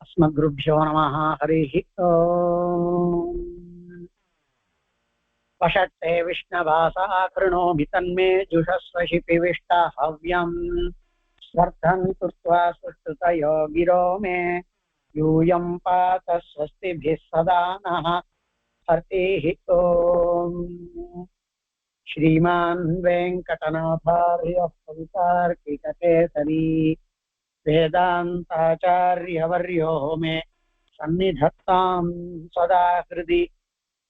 अस्मद्गुरुभ्यो नमः। हरिः ओम्। वषट्ते विष्णवासा कृणोमि तन्मे जुषस्व शिपिविष्टा हव्यम्। स्वर्धं कृत्वा सुष्ठुतयो गिरो मे यूयं पात स्वस्तिभिः सदा नः। हरिः ओम्। श्रीमान् वेङ्कटनाथार्यः कवितार्किककेसरी वेदान्ताचार्यवर्यो मे सन्निधत्तां सदा हृदि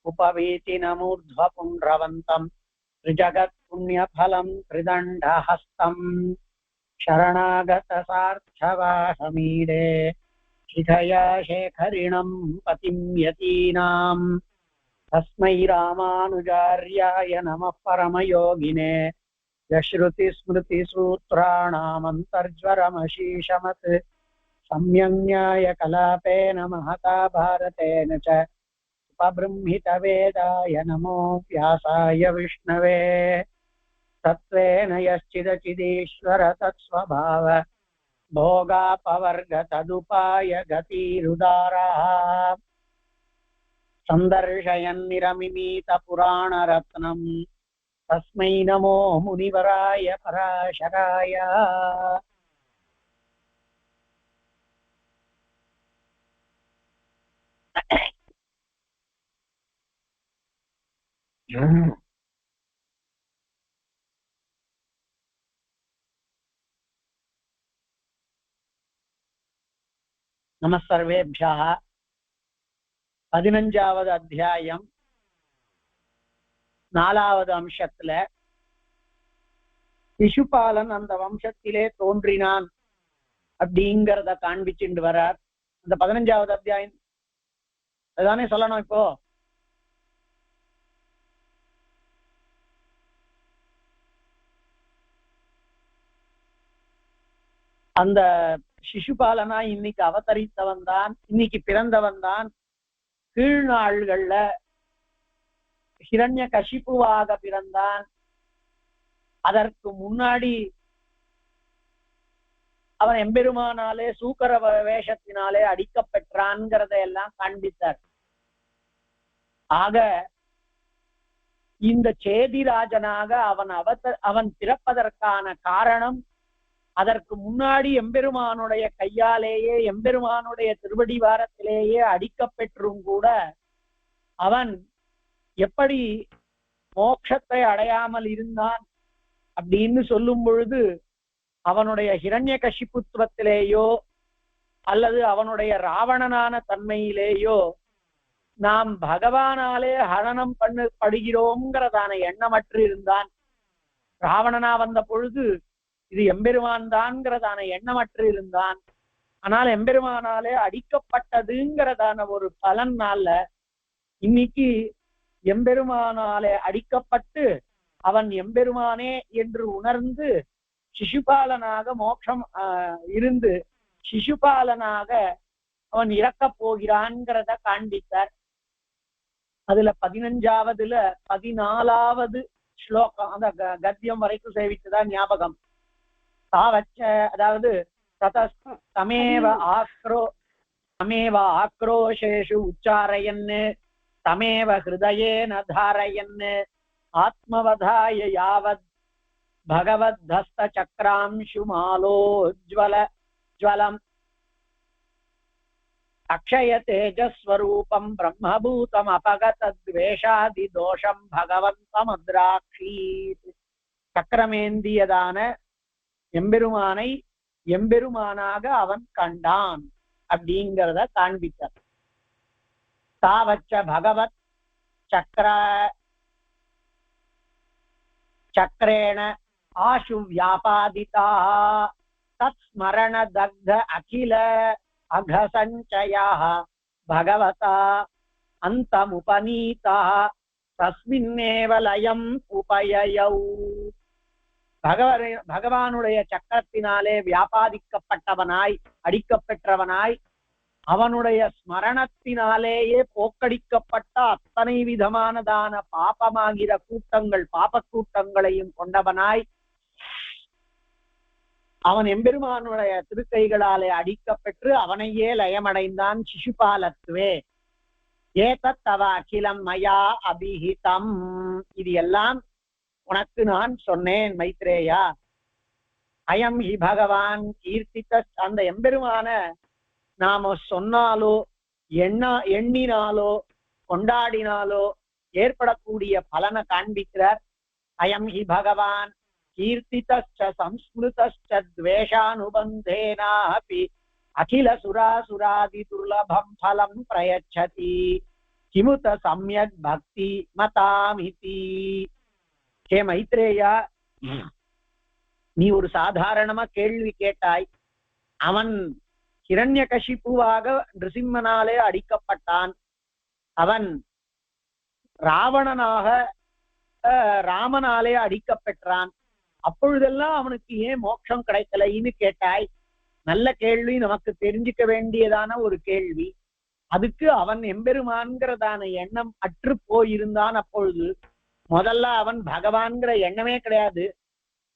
उपवीतिनमूर्ध्वपुण्ड्रवन्तं त्रिजगत्पुण्यफलं त्रिदण्डहस्तं शरणागतसार्थवाहमीडे शिखया शेखरिणं पतिं यतीनां तस्मै रामानुजार्याय नमः परमयोगिने यश्रुतिस्मृतिसूत्राणामन्तर्ज्वरमशीशमत् सम्यङ्न्यायकलापेन महता भारतेन च उपबृंहितवेदाय नमो व्यासाय विष्णवे। तत्त्वेन यश्चिदचिदीश्वर तत्स्वभाव भोगापवर्ग तदुपाय गतिरुदारः सन्दर्शयन्निरमिमीतपुराणरत्नम् तस्मै नमो मुनिवराय पराशराय। नमः सर्वेभ्यः। 15வது அத்தியாயம் 4வது அம்சத்துல சிசுபாலன் அந்த வம்சத்திலே தோன்றினான் அப்படிங்கிறத காண்பிச்சுட்டு வரார். அந்த 15வது அத்தியாயம் அதுதானே சொல்லணும். இப்போ அந்த சிசுபாலனா இன்னைக்கு அவதரித்தவன் தான், இன்னைக்கு பிறந்தவன் தான். கீழ்நாள்கள்ல ஹிரண்ய கசிப்புவாக பிறந்தான். அதற்கு முன்னாடி அவன் எம்பெருமானாலே சூக்கர வேஷத்தினாலே அடிக்கப்பெற்றான்கிறத எல்லாம் காண்பித்தார். ஆக இந்த சேதிராஜனாக அவன் பிறப்பதற்கான காரணம், அதற்கு முன்னாடி எம்பெருமானுடைய கையாலேயே எம்பெருமானுடைய திருவடிவாரத்திலேயே அடிக்கப்பெற்றும் கூட அவன் எப்படி மோட்சத்தை அடையாமல் இருந்தான் அப்படின்னு சொல்லும் பொழுது, அவனுடைய ஹிரண்ய கசிப்புத்துவத்திலேயோ அல்லது அவனுடைய ராவணனான தன்மையிலேயோ நாம் பகவானாலே ஹரணம் படுகிறோம்ங்கிறதான எண்ணமற்று இருந்தான். ராவணனா வந்த பொழுது இது எம்பெருமான் தான்ங்கிறதான எண்ணமற்று இருந்தான். ஆனால் எம்பெருமானாலே அடிக்கப்பட்டதுங்கிறதான ஒரு பலனால இன்னைக்கு எம்பெருமானாலே அடிக்கப்பட்டு அவன் எம்பெருமானே என்று உணர்ந்து சிசுபாலனாக மோட்சம் இருந்து சிசுபாலனாக அவன் இறக்கப் போகிறான்ங்கிறத காண்பித்தார். அதுல 15வதுல 14வது ஸ்லோகம் அந்த கத்தியம் வரைக்கும் சேவித்துதான் ஞாபகம். தாவச்ச அதாவது தமேவ ஆக்ரோஷேஷு உச்சாரயன் தமேவ ஹிருதயேன தாரயன் ஆத்மவதாய யாவத் பகவத்ஹஸ்த சக்ராம்சுமாலோஜ்வலம் அக்ஷய தேஜஸ்வரூபம் பிரம்மபூதம் அபகதத்வேஷாதி தோஷம் பகவந்தம் அத்ராக்ஷீத். சக்கரமேந்தியதான எம்பெருமானை எம்பெருமானாக அவன் கண்டான் அப்படிங்கிறத காண்பித்தார். தாவச்ச பகவத் சக்கரேண ஆசு வியாபாதிதா தத் ஸ்மரண தக்த அகில அகசஞ்சயா பகவதா அந்தமுபநீதா தஸ்மின்னேவ லயம் உபயயௌ. பகவானுடைய சக்கரத்தினாலே வியாபாதிக்கப்பட்டவனாய் அடிக்கப்பெற்றவனாய் அவனுடைய ஸ்மரணத்தினாலேயே போக்கடிக்கப்பட்ட அத்தனை விதமானதான பாபமாகிற கூட்டங்கள் பாப கூட்டங்களையும் கொண்டவனாய் அவன் எம்பெருமானுடைய திருக்கைகளாலே அடிக்கப்பெற்று அவனையே லயமடைந்தான். சிசுபாலத்துவே ஏதத் தவ அகிலம் மயா அபிஹிதம். இது எல்லாம் உனக்கு நான் சொன்னேன் மைத்ரேயா. அயம் ஹி பகவான் கீர்த்தித்த. அந்த எம்பெருமான நாம சொன்னாலோ எண்ணினாலோ கொண்டாடினாலோ ஏற்படக்கூடிய பலனை காண்பிக்கிறார். அயம் ஹி பகவான் கீர்த்திதஸ்ச சம்ஸ்மிருதஸ்ச த்வேஷானுபந்தேனாபி அகில சுராசுராதி துர்லபம் பலம் பிரயச்சதி கிமுத சம்யக் பக்தி மதாமிதி. ஹே மைத்ரேயா, நீ ஒரு சாதாரணமா கேள்வி கேட்டாய். அவன் ஹிரண்யகசிப்புவாக நிருசிம்மனாலே அடிக்கப்பட்டான். அவன் ராவணனாக ராமனாலே அடிக்கப்பெற்றான். அப்பொழுதெல்லாம் அவனுக்கு ஏன் மோட்சம் கிடைக்கலைன்னு கேட்டாய். நல்ல கேள்வி, நமக்கு தெரிஞ்சுக்க வேண்டியதான ஒரு கேள்வி. அதுக்கு அவன் எம்பெருமான்கிறதான எண்ணம் அற்று போயிருந்தான். அப்பொழுது முதல்ல அவன் பகவான்கிற எண்ணமே கிடையாது.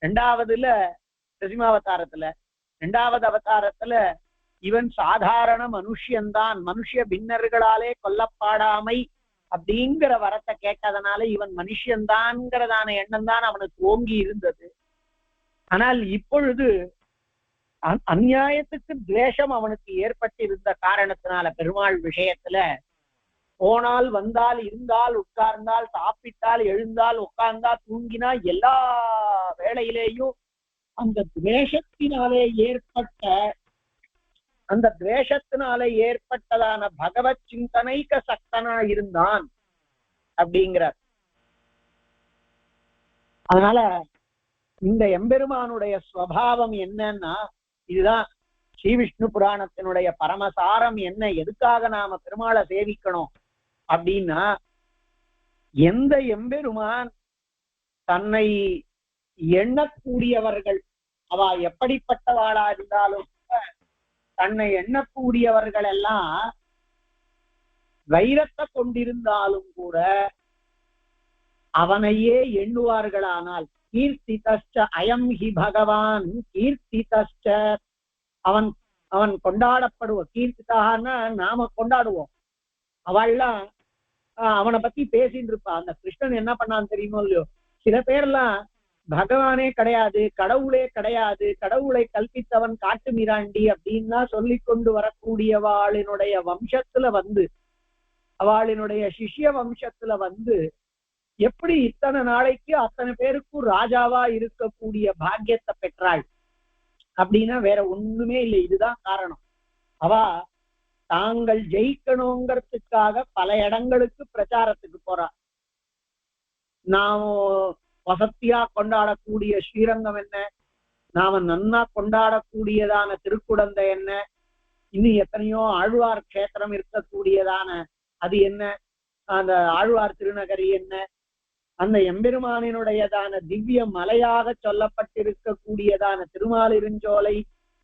ரெண்டாவதுல நரசிம்மாவதாரத்துல, ரெண்டாவது அவதாரத்துல இவன் சாதாரண மனுஷியன்தான். மனுஷ பின்னர்களாலே கொல்லப்பாடாமை அப்படிங்கிற வரத்தை கேட்டதனால இவன் மனுஷன்தான்ங்கிறதான எண்ணம் தான் அவனுக்கு ஓங்கி இருந்தது. ஆனால் இப்பொழுது அந்நியாயத்துக்கு துவேஷம் அவனுக்கு ஏற்பட்டிருந்த காரணத்தினால பெருமாள் விஷயத்துல போனால் வந்தால் இருந்தால் உட்கார்ந்தால் சாப்பிட்டால் எழுந்தால் உட்கார்ந்தால் தூங்கினா எல்லா வேளையிலேயும் அந்த துவேஷத்தினாலே ஏற்பட்டதான பகவத் சிந்தனைக்க சக்தனா இருந்தான் அப்படிங்கிறார். அதனால இந்த எம்பெருமானுடைய ஸ்வபாவம் என்னன்னா, இதுதான் ஸ்ரீ விஷ்ணு புராணத்தினுடைய பரமசாரம் என்ன. எதுக்காக நாம பெருமாளை சேவிக்கணும் அப்படின்னா, எந்த எம்பெருமான் தன்னை எண்ணக்கூடியவர்கள் அவ எப்படிப்பட்டவாளா இருந்தாலும் தன்னை எண்ணக்கூடியவர்கள் எல்லாம் வைரத்தை கொண்டிருந்தாலும் கூட அவனையே எண்ணுவார்களானால் கீர்த்திதஸ்ச அயம் ஹி பகவான் கீர்த்திதஸ்ச. அவன் அவன் கொண்டாடப்படுவ. கீர்த்திதான்னா நாம கொண்டாடுவோம். அவள்லாம் அவனை பத்தி பேசிட்டு இருப்பா. அந்த கிருஷ்ணன் என்ன பண்ணான்னு தெரியுமோ இல்லையோ, சில பேர்லாம் பகவானே கிடையாது, கடவுளே கிடையாது, கடவுளை கல்பித்தவன் காட்டு மிராண்டி அப்படின்னா சொல்லி கொண்டு வரக்கூடியவாளினுடைய வம்சத்துல வந்து, அவளினுடைய சிஷ்ய வம்சத்துல வந்து எப்படி இத்தனை நாளைக்கு அத்தனை பேருக்கும் ராஜாவா இருக்கக்கூடிய பாக்கியத்தை பெற்றாள் அப்படின்னா வேற ஒண்ணுமே இல்லை. இதுதான் காரணம். அவ தாங்கள் ஜெயிக்கணுங்கிறதுக்காக பல இடங்களுக்கு பிரச்சாரத்துக்கு போறா. நாம் வசத்தியா கொண்டாடக்கூடிய ஸ்ரீரங்கம் என்ன, நாம நன்னா கொண்டாடக்கூடியதான திருக்குடந்தை என்ன, இன்னும் எத்தனையோ ஆழ்வார் கஷேத்திரம் இருக்கக்கூடியதான அது என்ன, அந்த ஆழ்வார் திருநகரி என்ன, அந்த எம்பெருமானினுடையதான திவ்ய மலையாக சொல்லப்பட்டிருக்கக்கூடியதான திருமாலிருஞ்சோலை,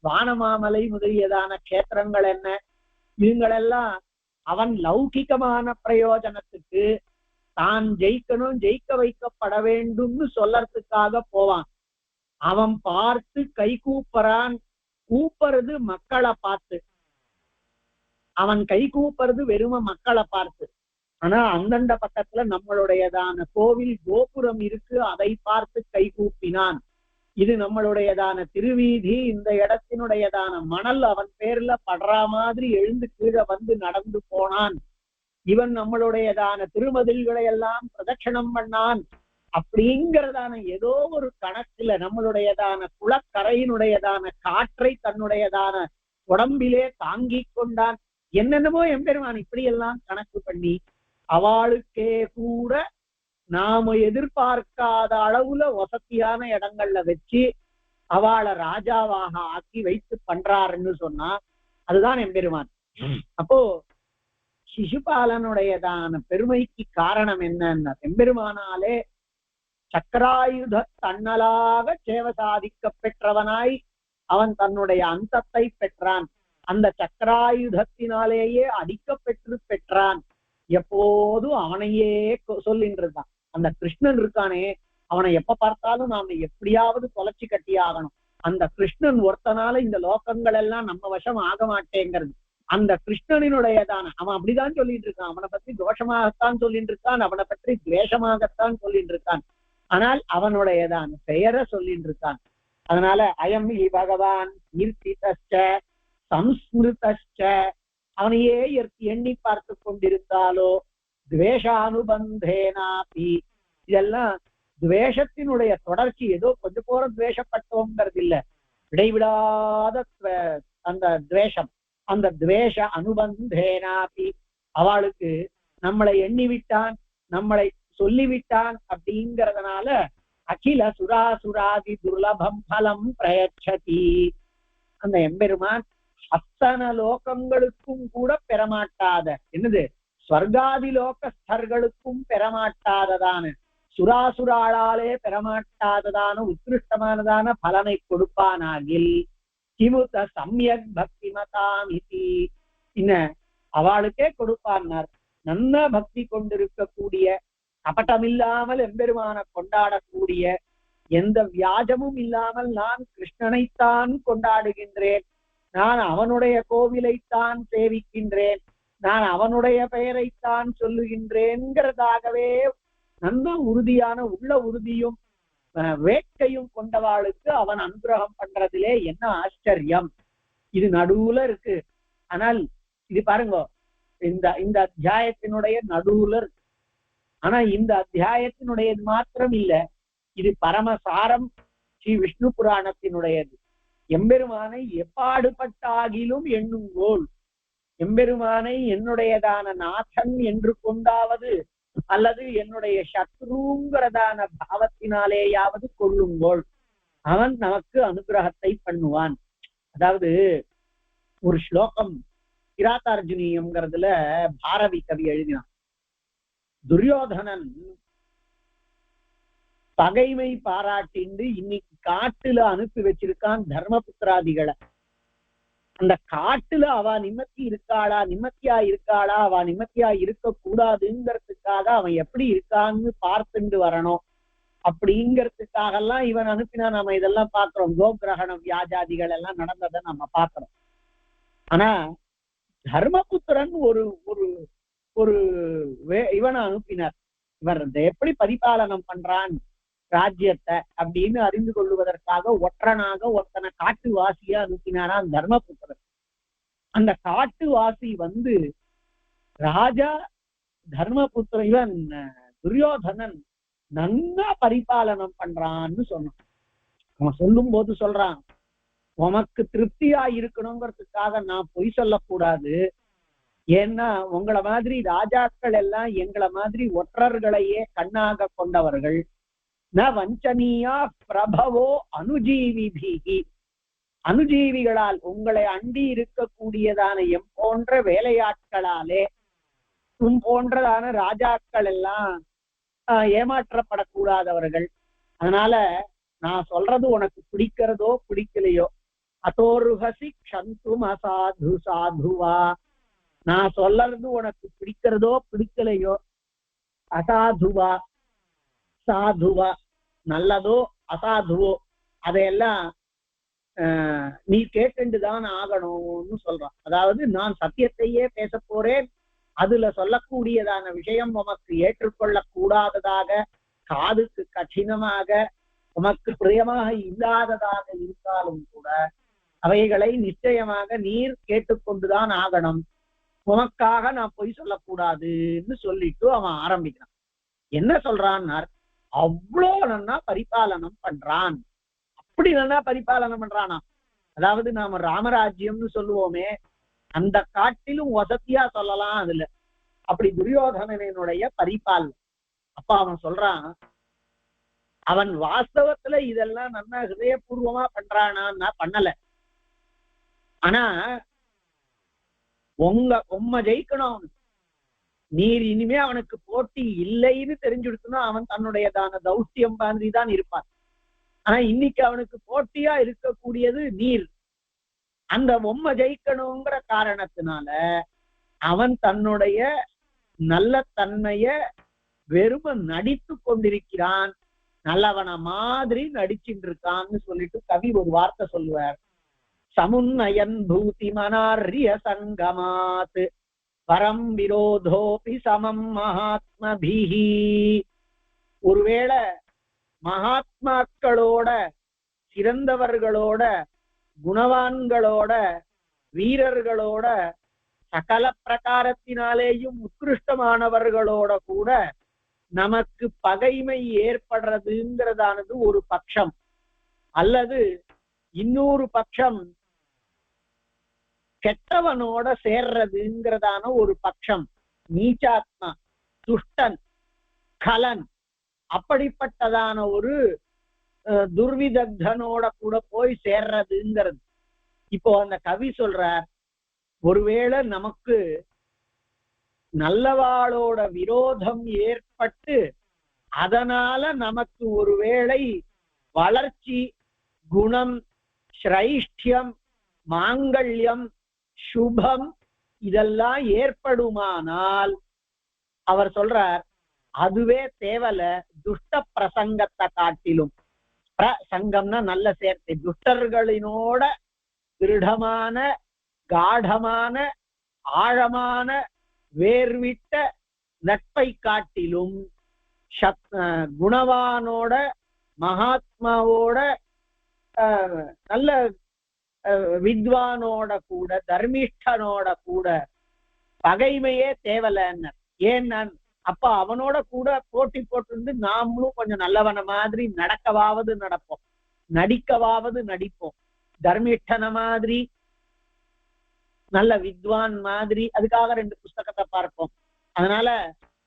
வானமாமலை முதலியதான கஷேத்திரங்கள் என்ன, இவங்களெல்லாம் அவன் லௌகிகமான பிரயோஜனத்துக்கு தான் ஜெயிக்கணும், ஜெயிக்க வைக்கப்பட வேண்டும்னு சொல்லறதுக்காக போவான். அவன் பார்த்து கை கூப்பறான். கூப்பறது மக்களை பார்த்து, அவன் கை கூப்பறது வெறும மக்களை பார்த்து. ஆனா அந்தண்ட பக்கத்துல நம்மளுடையதான கோவில் கோபுரம் இருக்கு, அதை பார்த்து கை கூப்பினான். இது நம்மளுடையதான திருவீதி, இந்த இடத்தினுடையதான மணல் அவன் பேர்ல படுற மாதிரி எழுந்து கீழே வந்து நடந்து போனான். இவன் நம்மளுடையதான திருமதில்களை எல்லாம் பிரதட்சணம் பண்ணான் அப்படிங்கிறதான ஏதோ ஒரு கணக்குல நம்மளுடையதான குளக்கரையினுடையதான காற்றை தன்னுடையதான உடம்பிலே தாங்கி கொண்டான். என்னென்னமோ எம்பெருமான் இப்படியெல்லாம் கணக்கு பண்ணி அவளுக்கே கூட நாம எதிர்பார்க்காத அளவுல வசதியான இடங்கள்ல வச்சு அவளை ராஜாவாக ஆக்கி வைத்து பண்றாருன்னு சொன்னா அதுதான் எம்பெருமான். அப்போ சிசுபாலனுடையதான பெருமைக்கு காரணம் என்னன்னா, எம்பெருமானாலே சக்கராயுத தன்னலாக சேவ சாதிக்க பெற்றவனாய் அவன் தன்னுடைய அந்தத்தை பெற்றான். அந்த சக்கராயுதத்தினாலேயே அடிக்கப்பெற்று பெற்றான். எப்போதும் அவனையே சொல்லின்றிருந்தான். அந்த கிருஷ்ணன் இருக்கானே, அவனை எப்ப பார்த்தாலும் நாம எப்படியாவது தொலைச்சி கட்டியாகணும், அந்த கிருஷ்ணன் ஒருத்தனால இந்த லோகங்கள் எல்லாம் நம்ம வசம் ஆக மாட்டேங்கிறது. அந்த கிருஷ்ணனினுடையதான அவன் அப்படிதான் சொல்லிட்டு இருக்கான். அவனை பற்றி தோஷமாகத்தான் சொல்லிட்டு இருக்கான், அவனை பற்றி துவேஷமாகத்தான் சொல்லிட்டு இருக்கான். ஆனால் அவனுடையதான பெயரை சொல்லிட்டு இருக்கான். அதனால அயம் ஹி பகவான் கீர்த்திதச்ச சம்ஸ்மிருதச்ச, அவனையே எண்ணி பார்த்து கொண்டிருந்தாலோ துவேஷானுபந்தேனாபி, இதெல்லாம் துவேஷத்தினுடைய தொடர்ச்சி. ஏதோ கொஞ்சம் போற துவேஷப்பட்டோங்கிறது இல்ல, இடைவிடாத அந்த துவேஷம். அந்த துவேஷ அனுபந்தேனாபி, அவளுக்கு நம்மளை எண்ணிவிட்டான், நம்மளை சொல்லிவிட்டான் அப்படிங்கிறதுனால அகில சுராசுராதி துர்லபம் பலம் பிரயச்சதி, அந்த எம்பெருமான் அத்தனை லோகங்களுக்கும் கூட பெறமாட்டாத, என்னது ஸ்வர்காதி லோகஸ்தர்களுக்கும் பெறமாட்டாததான, சுராசுராளாலே பெறமாட்டாததான உத்கிருஷ்டமானதான பலனை கொடுப்பானாகில் கிமுத சம்யக் பக்திமதாமிதி, இன்ன அவளுக்கே கொடுப்பான்னார். நல்ல பக்தி கொண்டிருக்கக்கூடிய, கபட்டமில்லாமல் எம்பெருமான கொண்டாடக்கூடிய, எந்த வியாஜமும் இல்லாமல் நான் கிருஷ்ணனைத்தான் கொண்டாடுகின்றேன், நான் அவனுடைய கோவிலைத்தான் சேவிக்கின்றேன், நான் அவனுடைய பெயரைத்தான் சொல்லுகின்றேங்கிறதாகவே நல்ல உறுதியான உள்ள உறுதியும் வேட்கையும் கொண்டவாளுக்கு அவன் அனுகிரகம் பண்றதிலே என்ன ஆச்சரியம். இது நடுவுல இருக்கு. ஆனால் இது பாருங்க, இந்த அத்தியாயத்தினுடைய நடுவுல இருக்கு. ஆனா இந்த அத்தியாயத்தினுடையது மாத்திரம் இல்ல, இது பரமசாரம் ஸ்ரீ விஷ்ணு புராணத்தினுடையது. எம்பெருமானை எப்பாடுபட்டாகிலும் எண்ணுங்கோள், எம்பெருமானை என்னுடையதான நாதன் என்று கொண்டாவது அல்லது என்னுடைய சத்ருங்கிறதான பாவத்தினாலேயாவது கொள்ளுங்கோள், அவன் நமக்கு அனுகிரகத்தை பண்ணுவான். அதாவது ஒரு ஸ்லோகம் கிராத்தார்ஜுனியம்ங்கிறதுல பாரவி கவி எழுதினான். துரியோதனன் பகைமை பாராட்டிண்டு இன்னைக்கு காட்டுல அனுப்பி வச்சிருக்கான் தர்மபுத்திராதிகளை. அந்த காட்டுல அவ நிம்மதி இருக்காளா, நிம்மதியா இருக்காளா, அவ நிம்மதியா இருக்க கூடாதுங்கிறதுக்காக அவன் எப்படி இருக்கான்னு பார்த்துட்டு வரணும் அப்படிங்கிறதுக்காக எல்லாம் இவன் அனுப்பினா. நம்ம இதெல்லாம் பாக்குறோம், கோகிரகணம் வியாஜாதிகள் எல்லாம் நடந்ததை நம்ம பாக்குறோம். ஆனா தர்மபுத்திரன் ஒரு ஒரு ஒரு இவனை அனுப்பினார். இவர் எப்படி பரிபாலனம் பண்றான் ராஜ்யத்தை அப்படின்னு அறிந்து கொள்வதற்காக ஒற்றனாக ஒருத்தனை காட்டுவாசியா அனுப்பினாரான் தர்மபுத்திரன். அந்த காட்டுவாசி வந்து ராஜா தர்மபுத்திர இவன் துரியோதனன் நன்னா பரிபாலனம் பண்றான்னு சொன்னான். அவன் சொல்லும் போது சொல்றான், உமக்கு திருப்தியா இருக்கணுங்கிறதுக்காக நான் பொய் சொல்லக்கூடாது, ஏன்னா உங்களை மாதிரி ராஜாக்கள் எல்லாம் எங்களை மாதிரி ஒற்றர்களையே கண்ணாக கொண்டவர்கள். ந வஞ்சனியா பிரபவோ அனுஜீவிபிகி, அனுஜீவிகளால் உங்களை அண்டி இருக்கக்கூடியதான எம் போன்ற வேலையாட்களாலே போன்றதான ராஜாக்கள் எல்லாம் ஏமாற்றப்படக்கூடாதவர்கள். அதனால நான் சொல்றது உனக்கு பிடிக்கிறதோ பிடிக்கலையோ, அதோருஹசி க்ஷந்தும் அசாது சாதுவா, நான் சொல்றது உனக்கு பிடிக்கிறதோ பிடிக்கலையோ, அசாதுவா சாதுவா நல்லதோ அசாதுவோ அதையெல்லாம் நீ கேட்டுதான் ஆகணும்னு சொல்றான். அதாவது நான் சத்தியத்தையே பேச போறேன், அதுல சொல்லக்கூடியதான விஷயம் உமக்கு ஏற்றுக்கொள்ள கூடாததாக, காதுக்கு கடினமாக, உமக்கு பிரியமாக இல்லாததாக இருந்தாலும் கூட அவைகளை நிச்சயமாக நீர் கேட்டுக்கொண்டுதான் ஆகணும், உமக்காக நான் பொய் சொல்லக்கூடாதுன்னு சொல்லிட்டு அவன் ஆரம்பிக்கிறான். என்ன சொல்றான்னார், அவ்வளோ நன்னா பரிபாலனம் பண்றான். அப்படி நல்லா பரிபாலனம் பண்றானா, அதாவது நாம ராமராஜ்யம்னு சொல்லுவோமே அந்த காட்டிலும் வசதியா சொல்லலாம் அதுல. அப்படி துரியோதனனுடைய பரிபாலனம். அப்ப அவன் சொல்றான், அவன் வாஸ்தவத்துல இதெல்லாம் நல்லா ஹிருதயபூர்வமா பண்றானா, பண்ணல. ஆனா உம்ம ஜெயிக்கணும், நீர் இனிமே அவனுக்கு போட்டி இல்லைன்னு தெரிஞ்சுடுத்துனா அவன் தன்னுடையதான தௌஷ்டியம் மாதிரி தான் இருப்பான். ஆனா இன்னைக்கு அவனுக்கு போட்டியா இருக்கக்கூடியது நீர். அந்த உம்ம ஜெயிக்கணுங்கிற காரணத்தினால அவன் தன்னுடைய நல்ல தன்மைய வெறும நடித்து கொண்டிருக்கிறான். நல்லவன மாதிரி நடிச்சுட்டு இருக்கான்னு சொல்லிட்டு கவி ஒரு வார்த்தை சொல்லுவார். சமுன்னயன் பூதி மனார்ய சங்கமாத் பரம் விரோதோபி சமம் மகாத்மபிஹி. ஒருவேளை மகாத்மாக்களோட, சிறந்தவர்களோட, குணவான்களோட, வீரர்களோட, சகல பிரகாரத்தினாலேயும் உத்கிருஷ்டமானவர்களோட கூட நமக்கு பகைமை ஏற்படுறதுங்கிறதானது ஒரு பட்சம். அல்லது இன்னொரு பட்சம் கெட்டவனோட சேர்றதுங்கிறதான ஒரு பட்சம். நீச்சாத்மா, துஷ்டன், கலன், அப்படிப்பட்டதான ஒரு துர்விதக்தனோட கூட போய் சேர்றதுங்கிறது. இப்போ அந்த கவி சொல்றார், ஒருவேளை நமக்கு நல்லவாளோட விரோதம் ஏற்பட்டு அதனால நமக்கு ஒருவேளை வளர்ச்சி, குணம், ஸ்ரைஷ்டியம், மாங்கல்யம், சுபம் இதெல்லாம் ஏற்படுமானால் அவர் சொல்றார், அதுவே தேவல துஷ்ட பிரசங்கத்தை காட்டிலும். பிரசங்கம்னா நல்ல சேர்த்தை. துஷ்டர்களினோட திருடமான, காடமான, ஆழமான, வேர்விட்ட நட்பை காட்டிலும் குணவானோட, மகாத்மாவோட, நல்ல வித்வானோட கூட, தர்மிஷ்டனோட கூட பகைமையே தேவலன்னு. ஏன்னா அப்ப அவனோட கூட போட்டி போட்டு நாமளும் கொஞ்சம் நல்லவன மாதிரி நடக்கவாவது நடப்போம், நடிக்கவாவது நடிப்போம். தர்மிஷ்டன மாதிரி, நல்ல வித்வான் மாதிரி, அதுக்காக 2 புஸ்தகத்தை பார்ப்போம். அதனால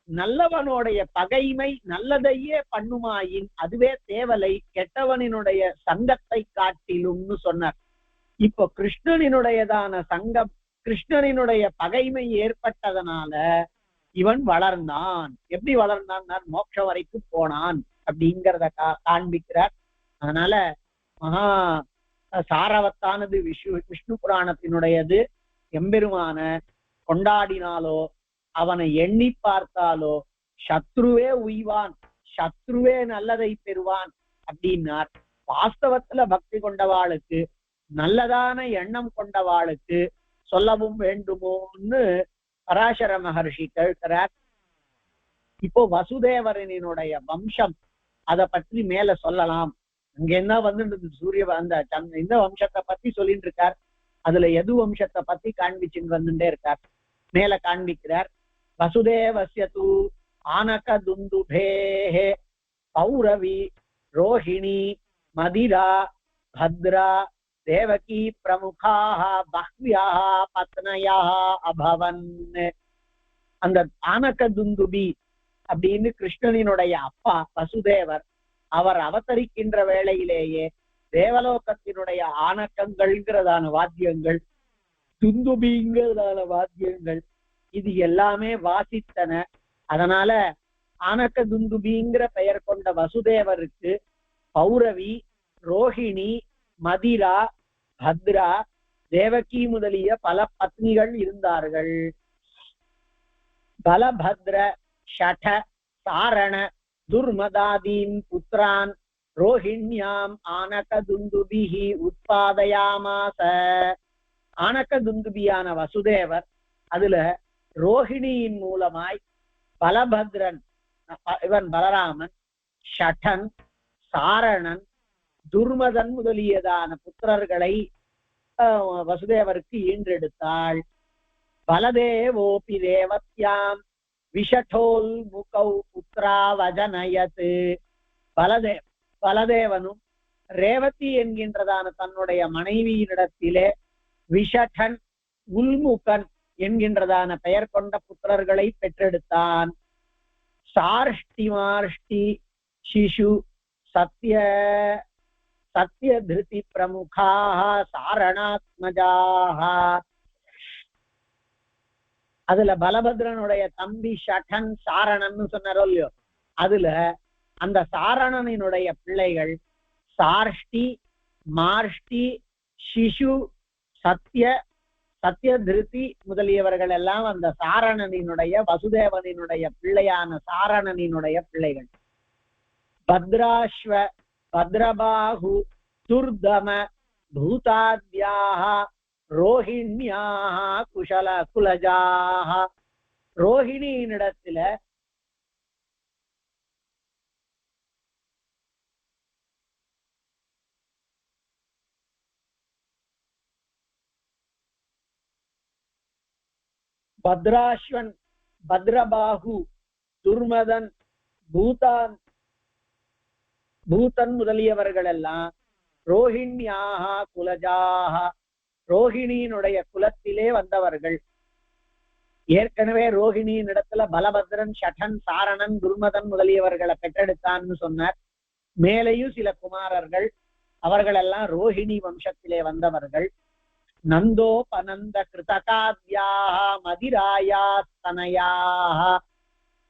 நல்லவனுடைய பகைமை நல்லதையே பண்ணுமாயின் அதுவே தேவலை கெட்டவனினுடைய சங்கத்தை காட்டிலும்னு சொன்னார். இப்போ கிருஷ்ணனினுடையதான சங்கம், கிருஷ்ணனினுடைய பகைமை ஏற்பட்டதனால இவன் வளர்ந்தான். எப்படி வளர்ந்தான்? மோட்சம் வரைக்கும் போனான் அப்படிங்கிறத காண்பிக்கிறார். அதனால மகா சாரவத்தானது விஷ்ணு புராணத்தினுடையது. எம்பெருமான கொண்டாடினாலோ அவனை எண்ணி பார்த்தாலோ சத்ருவே உய்வான், சத்ருவே நல்லதை பெறுவான் அப்படின்னார். வாஸ்தவத்துல பக்தி கொண்டவாளுக்கு, நல்லதான எண்ணம் கொண்டவாளுக்கு சொல்லவும் வேண்டுமோன்னு பராசர மகர்ஷி கேட்கிறார். இப்போ வசுதேவரனுடைய வம்சம், அதை பற்றி மேல சொல்லலாம். அங்க என்ன வந்து சூரிய இந்த வம்சத்தை பத்தி சொல்லிட்டு இருக்கார். அதுல எது வம்சத்தை பத்தி காண்பிச்சுட்டு வந்துட்டே இருக்கார். மேல காண்பிக்கிறார். வசுதேவஸ்ய தூ ஆனக துந்துபேஹே பௌரவி ரோஹிணி மதிரா பத்ரா தேவகி பிரமுகாஹ பஹ்வ்யாஹ பத்னயாஹ அபவன். அந்த ஆனக துந்துபி அப்படின்னு கிருஷ்ணனினுடைய அப்பா வசுதேவர், அவர் அவதரிக்கின்ற வேளையிலேயே தேவலோகத்தினுடைய ஆனக்கங்கள்ங்கிறதான வாத்தியங்கள், துந்துபிங்கிறதான வாத்தியங்கள், இது எல்லாமே வாசித்தன. அதனால ஆனக்க துந்துபிங்கிற பெயர் கொண்ட வசுதேவருக்கு பௌரவி, ரோஹிணி, மதிரா, பத்ரா, தேவகி முதலிய பல பத்னிகள் இருந்தார்கள். பலபத்ர, ஷட, சாரண, துர்மதாதீன் புத்திரான் ரோஹிண்யாம் ஆனக துந்துபிஹி உத்பாதயாமாச. ஆனக துந்துபியான வசுதேவர் அதுல ரோஹிணியின் மூலமாய் பலபத்ரன், இவன் பலராமன், ஷடன், சாரணன், துர்மதன் முதலியதான புத்திரர்களை வசுதேவருக்கு ஈன்றெடுத்தாள். பலதேவோபி தேவத்யாம் விஷடோல் முகௌ புத்ராவஜனயத். பலதேவனும் ரேவதி என்கின்றதான தன்னுடைய மனைவியினிடத்திலே விஷடன், உல்முகன் என்கின்றதான பெயர் கொண்ட புத்திரர்களை பெற்றெடுத்தான். சார்ஷ்டி மார்ஷ்டி சிசு சத்ய சத்யதிருதி பிரமுகாஹ சாரணாத்மஜாஹ. அதுல பலபத்ரனுடைய தம்பி ஷடன், சாரணன்னு சொன்னாரோ இல்லையோ, அதுல அந்த சாரணனினுடைய பிள்ளைகள் சார்ஷ்டி, மார்ஷ்டி, சிசு, சத்யதிருதி முதலியவர்கள் எல்லாம் அந்த சாரணனினுடைய, வசுதேவனினுடைய பிள்ளையான சாரணனினுடைய பிள்ளைகள். பத்ராஸ்வ பத்ரபாஹு துர்தம பூதாத்யாஹ ரோஹிண்யாஹ குஷல குலஜாஹ. ரோஹிணியினிடத்துல பத்ராஸ்வன் பத்ரபாஹு துர்மதன் பூதன் முதலியவர்கள் எல்லாம் ரோஹிண்யாக குலஜாக ரோஹிணியினுடைய குலத்திலே வந்தவர்கள். ஏற்கனவே ரோஹிணியின் இடத்துல பலபத்ரன், ஷடன், சாரணன், துர்மதன் முதலியவர்களை பெற்றெடுத்தான்னு சொன்னார். மேலேயும் சில குமாரர்கள், அவர்கள் எல்லாம் ரோஹிணி வம்சத்திலே வந்தவர்கள். நந்தோபனந்த கிருதகாத்யாக மதிராயாஸ்தனயாக,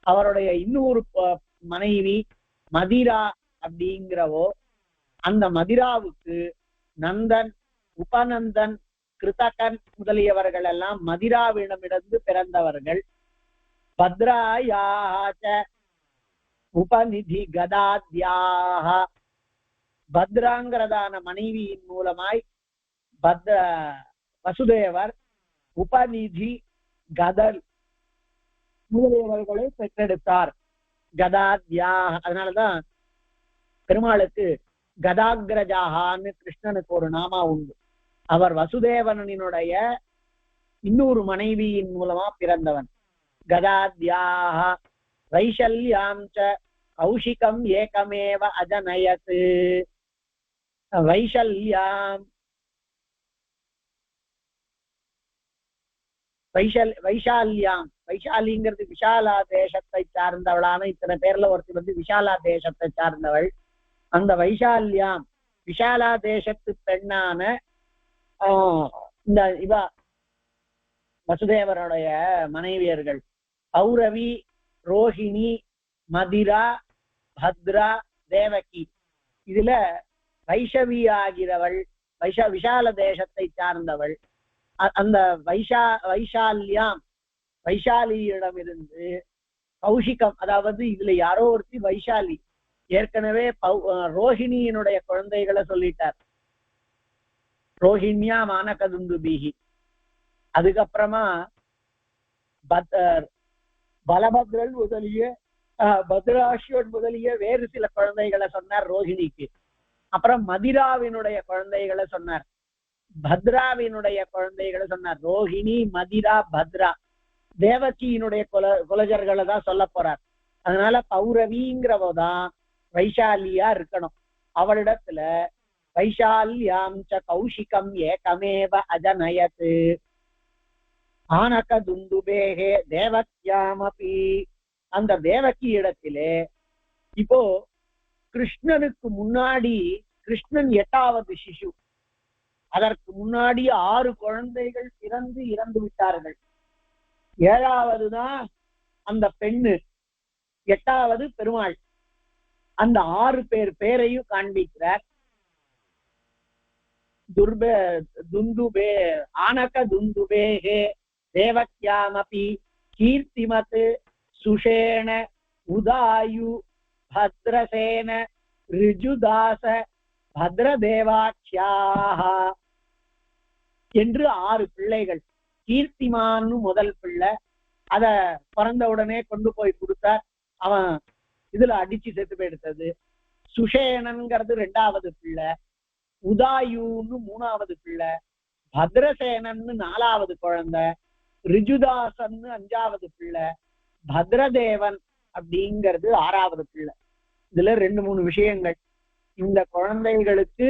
அவருடைய இன்னொரு மனைவி மதிரா அப்படிங்கிறவோ, அந்த மதிராவுக்கு நந்தன், உபநந்தன், கிருதகன் முதலியவர்கள் எல்லாம் மதிராவிடமிருந்து பிறந்தவர்கள். பத்ராயாச்ச உபநிதி கதாத்யாக, பத்ராங்கிறதான மனைவியின் மூலமாய் வசுதேவர் உபநிதி கதல் முதலியவர்களை பெற்றெடுத்தார். கதாத்யாக, அதனாலதான் பெருமாளுக்கு கதாகிரஜாகான்னு கிருஷ்ணனுக்கு ஒரு நாமா உண்டு. அவர் வசுதேவனினுடைய இன்னொரு மனைவியின் மூலமா பிறந்தவன். கதாத்யாக வைஷல்யாம் ச கௌஷிகம் ஏகமேவ அஜனயத். வைஷல்யாம் வைஷால்யாம், வைஷாலிங்கிறது விஷாலா தேசத்தை சார்ந்தவளான, இத்தனை பேர்ல ஒருத்தி வந்து விஷாலா தேசத்தை சார்ந்தவள். அந்த வைஷால்யாம் விஷாலா தேசத்து பெண்ணான இந்த இவ வசுதேவருடைய மனைவியர்கள் பௌரவி, ரோஹிணி, மதிரா, பத்ரா, தேவகி. இதுல வைஷவி ஆகிறவள் விஷால தேசத்தை சார்ந்தவள். அந்த வைஷால்யாம் வைஷாலியிடமிருந்து கௌஷிகம், அதாவது இதுல யாரோ ஒருத்தி வைஷாலி, ஏற்கனவே ரோஹிணியினுடைய குழந்தைகளை சொல்லிட்டார். ரோஹிண்யா மானகதுந்துபிஹி. அதுக்கப்புறமா பலபத்ரன் முதலிய பத்ராஸ்வன் முதலிய வேறு சில குழந்தைகளை சொன்னார் ரோஹிணிக்கு. அப்புறம் மதிராவினுடைய குழந்தைகளை சொன்னார், பத்ராவினுடைய குழந்தைகளை சொன்னார். ரோஹிணி, மதிரா, பத்ரா, தேவகியினுடைய குலஜர்களை தான் சொல்ல போறார். அதனால பௌரவிங்கிறவதான் வைஷாலியா இருக்கணும். அவளிடத்துல வைஷால்யாம் ச கௌஷிகம் ஏகமேவ அஜனயத். ஆனக துந்துபேகே தேவக்யாமபி. அந்த தேவகி இடத்திலே இப்போ கிருஷ்ணனுக்கு முன்னாடி, கிருஷ்ணன் 8வது சிசு, அதற்கு முன்னாடி 6 குழந்தைகள் பிறந்து இறந்து விட்டார்கள். 7வதுதான் அந்த பெண்ணு, 8வது பெருமாள். அந்த 6 பேரையும் காண்பிக்கிறார். துந்துபே ஆனக துந்துபேகே தேவக்யாமபி கீர்த்திமத் சுஷேண உதாயு பத்ரசேன ரிஜுதாச பத்ரதேவாட்சியாக என்று 6 பிள்ளைகள். கீர்த்திமான்னு முதல் பிள்ளை, அத பிறந்த உடனே கொண்டு போய் கொடுத்தார். அவன் இதுல அடிச்சு செத்து போயிடுத்தது. சுஷேனன்கிறது 2வது பிள்ளை, உதாயுன்னு 3வது பிள்ளை, பத்ரசேனன்னு 4வது குழந்தை, ரிஜுதாசன்னு 5வது பிள்ளை, பத்ரதேவன் அப்படிங்கிறது 6வது பிள்ளை. இதுல 2-3 விஷயங்கள். இந்த குழந்தைகளுக்கு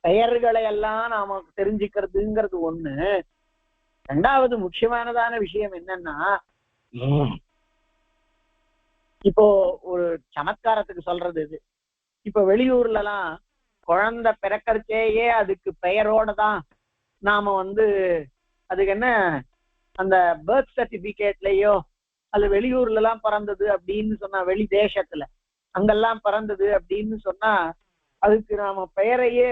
பெயர்களை எல்லாம் நாம தெரிஞ்சுக்கிறதுங்கிறது ஒண்ணு. 2வது முக்கியமானதான விஷயம் என்னன்னா, இப்போ ஒரு சமத்காரத்துக்கு சொல்றது இது. இப்ப வெளியூர்ல எல்லாம் குழந்தை பிறக்கறச்சேயே அதுக்கு பெயரோட தான் நாம அதுக்கு என்ன அந்த பர்த் சர்டிபிகேட்லயோ, அது வெளியூர்ல எல்லாம் பிறந்தது அப்படின்னு சொன்னா, வெளி தேசத்துல அங்கெல்லாம் பிறந்தது அப்படின்னு சொன்னா அதுக்கு நாம பெயரையே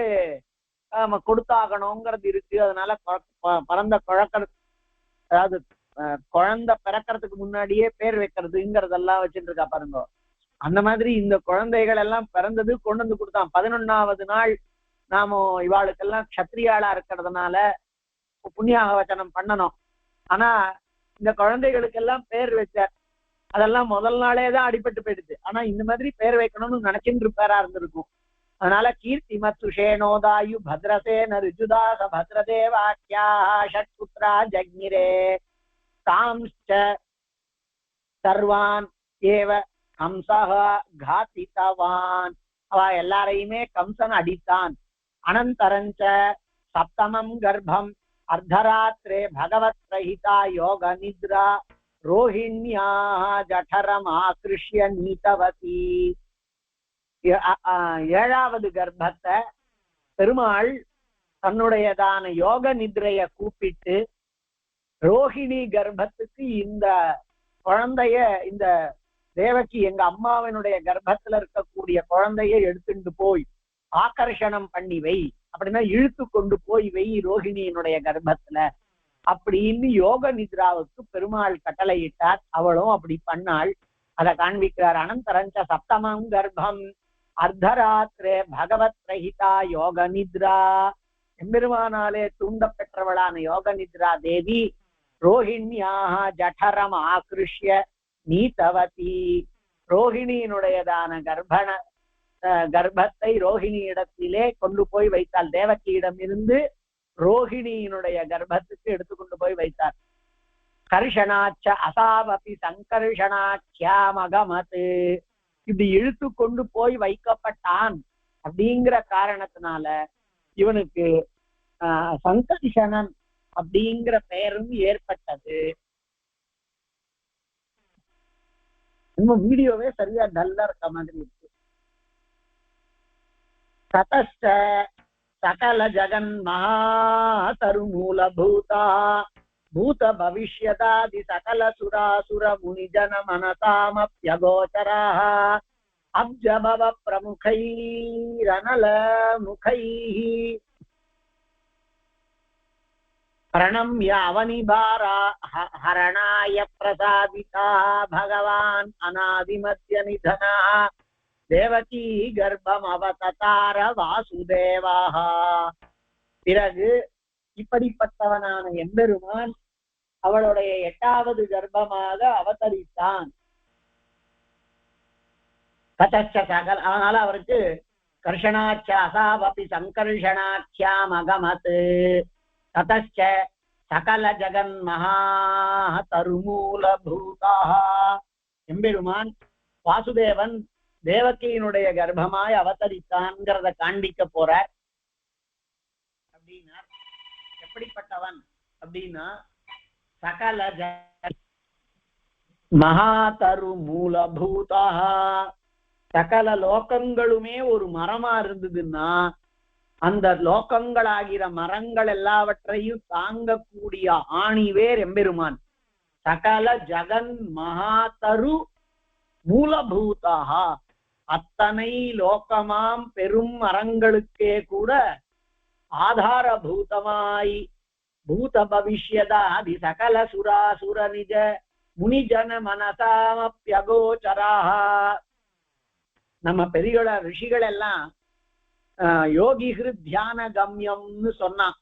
நாம கொடுத்தாகணுங்கிறது இருக்கு. அதனால அதாவது குழந்தை பிறக்கிறதுக்கு முன்னாடியே பேர் வைக்கிறதுங்கிறதெல்லாம் வச்சுட்டு இருக்கா பாருங்க. அந்த மாதிரி இந்த குழந்தைகள் எல்லாம் பிறந்தது கொண்டு வந்து கொடுத்தான். 11வது நாள் நாம இவாளுக்கெல்லாம் க்ஷத்ரியாளா இருக்கிறதுனால புண்ணியாக வச்சனம் பண்ணணும். ஆனா இந்த குழந்தைகளுக்கெல்லாம் பேர் வச்சார். அதெல்லாம் முதல் நாளேதான் அடிபட்டு போயிடுது. ஆனா இந்த மாதிரி பேர் வைக்கணும்னு நினைச்சுட்டு இருப்பாரா இருந்திருக்கும். அதனால கீர்த்தி மத்சுஷேனோதாயு பத்ரசேன ரிஜுதாச பத்ரதேவாக்கியா ஷட்புத்ரா ஜக்ஞிரே தாம்ச்ச சர்வான் ஏவ கம்சஹ காதிதவான். அவ எல்லாரையுமே கம்சன் அடித்தான். அனந்தரஞ்ச சப்தமம் கர்ப்பம் அர்த்தராத்திரே பகவத் ரஹிதா யோக நித்ரா ரோஹிண்யா ஜடரம் ஆக்ருஷ்ய நீதவதி. 7வது கர்ப்பத்தை பெருமாள் தன்னுடையதான யோக நித்ரைய கூப்பிட்டு ரோஹிணி கர்ப்பத்துக்கு இந்த குழந்தைய, இந்த தேவகி எங்க அம்மாவினுடைய கர்ப்பத்துல இருக்கக்கூடிய குழந்தைய எடுத்துட்டு போய் ஆகர்ஷணம் பண்ணி வை, அப்படின்னா இழுத்து கொண்டு போய் வை ரோஹிணியினுடைய கர்ப்பத்துல அப்படின்னு யோக நித்ராவுக்கு பெருமாள் கட்டளையிட்டார். அவளும் அப்படி பண்ணாள். அதை காண்பிக்கிறார். அனந்தரஞ்ச சப்தமம் கர்ப்பம் அர்த்தராத்திரே பகவத் ரஹிதா யோக நித்ரா. எம்பெருமானாலே தூண்ட பெற்றவளான யோக நித்ரா தேவி ரோஹிண்யாக ஜடரம் ஆக்ருஷ்ய நீதவதி. ரோஹிணியினுடையதான கர்ப்பத்தை ரோஹிணி இடத்திலே கொண்டு போய் வைத்தாள். தேவகியிடம் இருந்து ரோஹிணியினுடைய கர்ப்பத்துக்கு எடுத்துக்கொண்டு போய் வைத்தார். கர்ஷனாச்ச அசாவபி சங்கர்ஷனாச்சியாமகமது. இப்படி இழுத்து கொண்டு போய் வைக்கப்பட்டான் அப்படிங்கிற காரணத்தினால இவனுக்கு சங்கர்ஷணன் அப்படிங்கிற பெயரும் ஏற்பட்டது. இன்னும் வீடியோவே சரியா டல்லா இருக்க மாதிரி இருக்கு. ததஸ்ச சகல ஜகன் மகாதரு மூலபூதா பூத பவிஷ்யதாதி சகல சுராசுர முனிஜன மனசாமப்யகோச்சராः அப்ஜபவ பிரமுகைரனல முகைः பிரணம்ய அவனிபாரா ஹரணாய பிரசாதிதா பகவான் அநாதிமத்ய நிதனா தேவகி கர்ப்பம் அவததார வாசுதேவாஹ. பிறகு இப்படிப்பட்டவனான எம்பெருமான் அவளுடைய 8வது கர்ப்பமாக அவதரித்தான். அதனால அவருக்கு கர்ஷனாச்ச அசாவபி சங்கர்ஷனாக்கியாம் அகமத் ததச்ச சகல ஜகன் மகா தருமூல பூதா. எம்பெருமான் வாசுதேவன் தேவகியினுடைய கர்ப்பமாய் அவதரித்தான்ங்கிறத காண்பிக்க போற. அப்படின்னா எப்படிப்பட்டவன் அப்படின்னா சகல மகாதரு மூலபூதா. சகல லோகங்களுமே ஒரு மரமா இருந்ததுன்னா அந்த லோகங்களாகிற மரங்கள் எல்லாவற்றையும் தாங்கக்கூடிய ஆணிவேர் எம்பெருமான். சகல ஜகன் மகாதரு மூலபூதாக. அத்தனை லோகமாம் பெரும் மரங்களுக்கே கூட ஆதாரபூதமாய் பூத பவிஷ்யதாதி சகல சுராசுர நிஜ முனிஜன மனசாமப்யகோச்சராக. நம்ம பெரியோட ரிஷிகள் எல்லாம் யோகி தியான கம்யம்னு சொன்னான்.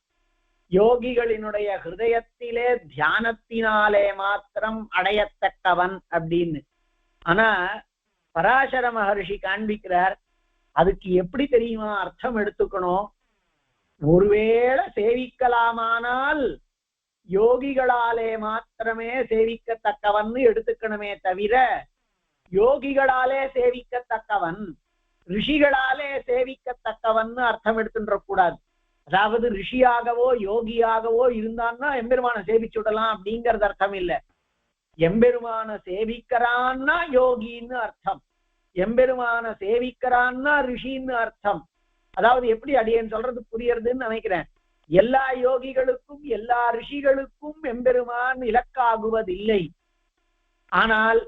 யோகிகளினுடைய ஹிருதயத்திலே தியானத்தினாலே மாத்திரம் அடையத்தக்கவன் அப்படின்னு. ஆனா பராசர மகர்ஷி காண்பிக்கிறார், அதுக்கு எப்படி தெரியுமா அர்த்தம் எடுத்துக்கணும். ஒருவேளை சேவிக்கலாமானால் யோகிகளாலே மாத்திரமே சேவிக்கத்தக்கவன் எடுத்துக்கணுமே தவிர யோகிகளாலே சேவிக்கத்தக்கவன் ரிஷிகளாலே சேவிக்கத்தக்கவன் அர்த்தம் எடுத்துன்ற கூடாது. அதாவது ரிஷியாகவோ யோகியாகவோ இருந்தான்னா எம்பெருமான சேவிச்சு விடலாம் அப்படிங்கறது அர்த்தம் இல்லை. எம்பெருமான சேவிக்கிறான்னா யோகின்னு அர்த்தம், எம்பெருமான சேவிக்கிறான்னா ரிஷின்னு அர்த்தம். அதாவது எப்படி அடியேன் சொல்றது புரியறதுன்னு நினைக்கிறேன். எல்லா யோகிகளுக்கும் எல்லா ரிஷிகளுக்கும் எம்பெருமான் இலக்காகுவதில்லை. ஆனால்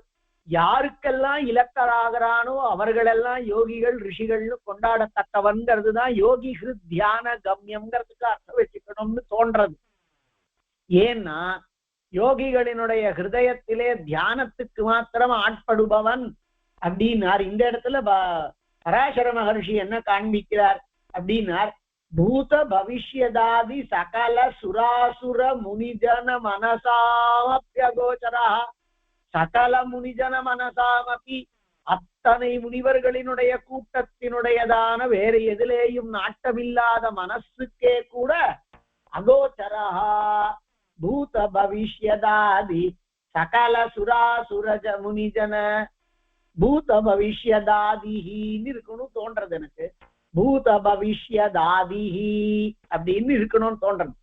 யாருக்கெல்லாம் இலக்கராகிறானோ அவர்களெல்லாம் யோகிகள் ரிஷிகள்னு கொண்டாடத்தக்கவன்கிறது தான் யோகி தியான கம்யம்ங்கிறதுக்கு அர்த்தம் வச்சுக்கணும்னு தோன்றது. ஏன்னா யோகிகளினுடைய ஹிருதயத்திலே தியானத்துக்கு மாத்திரம் ஆட்படுபவன் அப்படின்னார். இந்த இடத்துல பராசர மகர்ஷி என்ன காண்பிக்கிறார் அப்படின்னார், பூத பவிஷ்யதாதி சகல சுராசுர முனிஜன மனசாமப்யகோச்சரா, சகல முனிஜன மனசாமபி, அத்தனை முனிவர்களினுடைய கூட்டத்தினுடையதான வேறு எதிலேயும் நாட்டமில்லாத மனசுக்கே கூட அகோச்சரா பூத பவிஷ்யதாதி சகல சுராசுரஜ முனிஜன, பூத பவிஷ்யதாதின்னு இருக்கணும் தோன்றது எனக்கு. பூத பவிஷ்யதாதிஹி அப்படின்னு இருக்கணும்னு தோன்றது.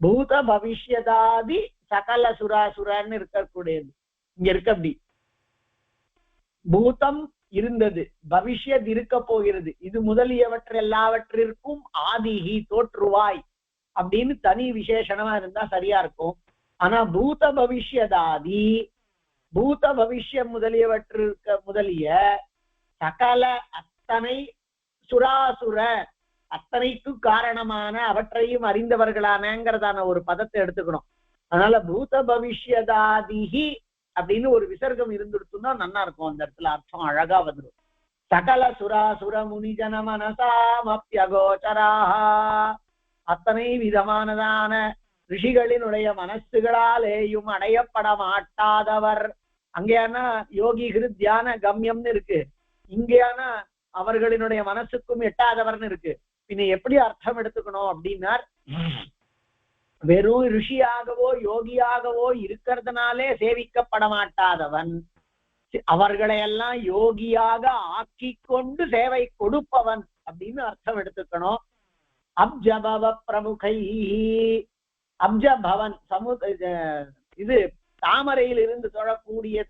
பூத பவிஷ்யதாதி சகல சுராசுரன்னு இருக்கக்கூடியது இங்க இருக்கு. அப்படி பூதம் இருந்தது, பவிஷ்யத் இருக்க போகிறது, இது முதலியவற்றை எல்லாவற்றிற்கும் ஆதிஹி தோற்றுவாய் அப்படின்னு தனி விசேஷணமா இருந்தா சரியா இருக்கும். ஆனா பூத பவிஷ்யதாதி, பூத பவிஷ்யம் முதலியவற்றிற்கு முதலிய சகல அத்தனை சுராசுர அத்தனைக்கு காரணமான அவற்றையும் அறிந்தவர்களானங்கிறதான ஒரு பதத்தை எடுத்துக்கணும். அதனால பூத பவிஷ்யதாதிஹி அப்படின்னு ஒரு விசர்க்கம் இருந்துடுத்துன்னா நல்லா இருக்கும். அந்த இடத்துல அர்த்தம் அழகா வந்துடும். சகல சுராசுர முனிஜன மனசாமப்யகோச்சராஹ, அத்தனை விதமானதான ரிஷிகளினுடைய மனசுகளாலேயும் அடையப்பட மாட்டாதவர். அங்கேயானா யோகி ஹிருத்யான கம்யம்னு இருக்கு, இங்கேயானா அவர்களினுடைய மனசுக்கும் எட்டாதவர்னு இருக்கு. பின்ன எப்படி அர்த்தம் எடுத்துக்கணும் அப்படின்னா, வெறும் ரிஷியாகவோ யோகியாகவோ இருக்கிறதுனாலே சேவிக்கப்பட மாட்டாதவன், அவர்களையெல்லாம் யோகியாக ஆக்கி கொண்டு சேவை கொடுப்பவன் அப்படின்னு அர்த்தம் எடுத்துக்கணும். அப்ஜபவ பிரமுகை, அப்ஜபவன் இது தாமரையில் இருந்து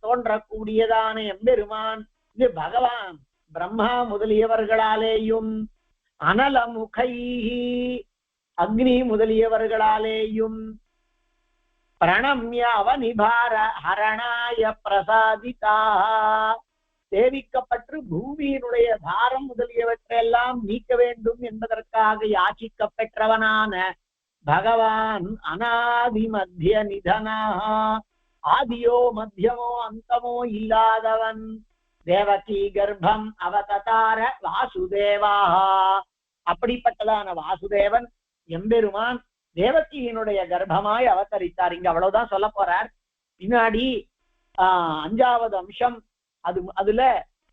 தோன்றக்கூடியதான எம்பெருமான், இது பகவான் பிரம்மா முதலியவர்களாலேயும், அனலமுகை அக்னி முதலியவர்களாலேயும், பிரணம்ய அவனிபார ஹரணாய பிரசாதிதா, சேவிக்கப்பட்டு பூமியினுடைய பாரம் முதலியவற்றையெல்லாம் நீக்க வேண்டும் என்பதற்காக யாச்சிக்க பெற்றவனான பகவான் அநாதி மத்திய நிதனா, ஆதியோ மத்தியமோ அந்தமோ இல்லாதவன், தேவகி கர்ப்பம் அவததார வாசுதேவா, அப்படிப்பட்டதான வாசுதேவன் எம்பெருமான் தேவகியினுடைய கர்ப்பமாய் அவதரித்தார். இங்க அவ்வளவுதான் சொல்ல போறார். பின்னாடி 5வது அம்சம் அதுல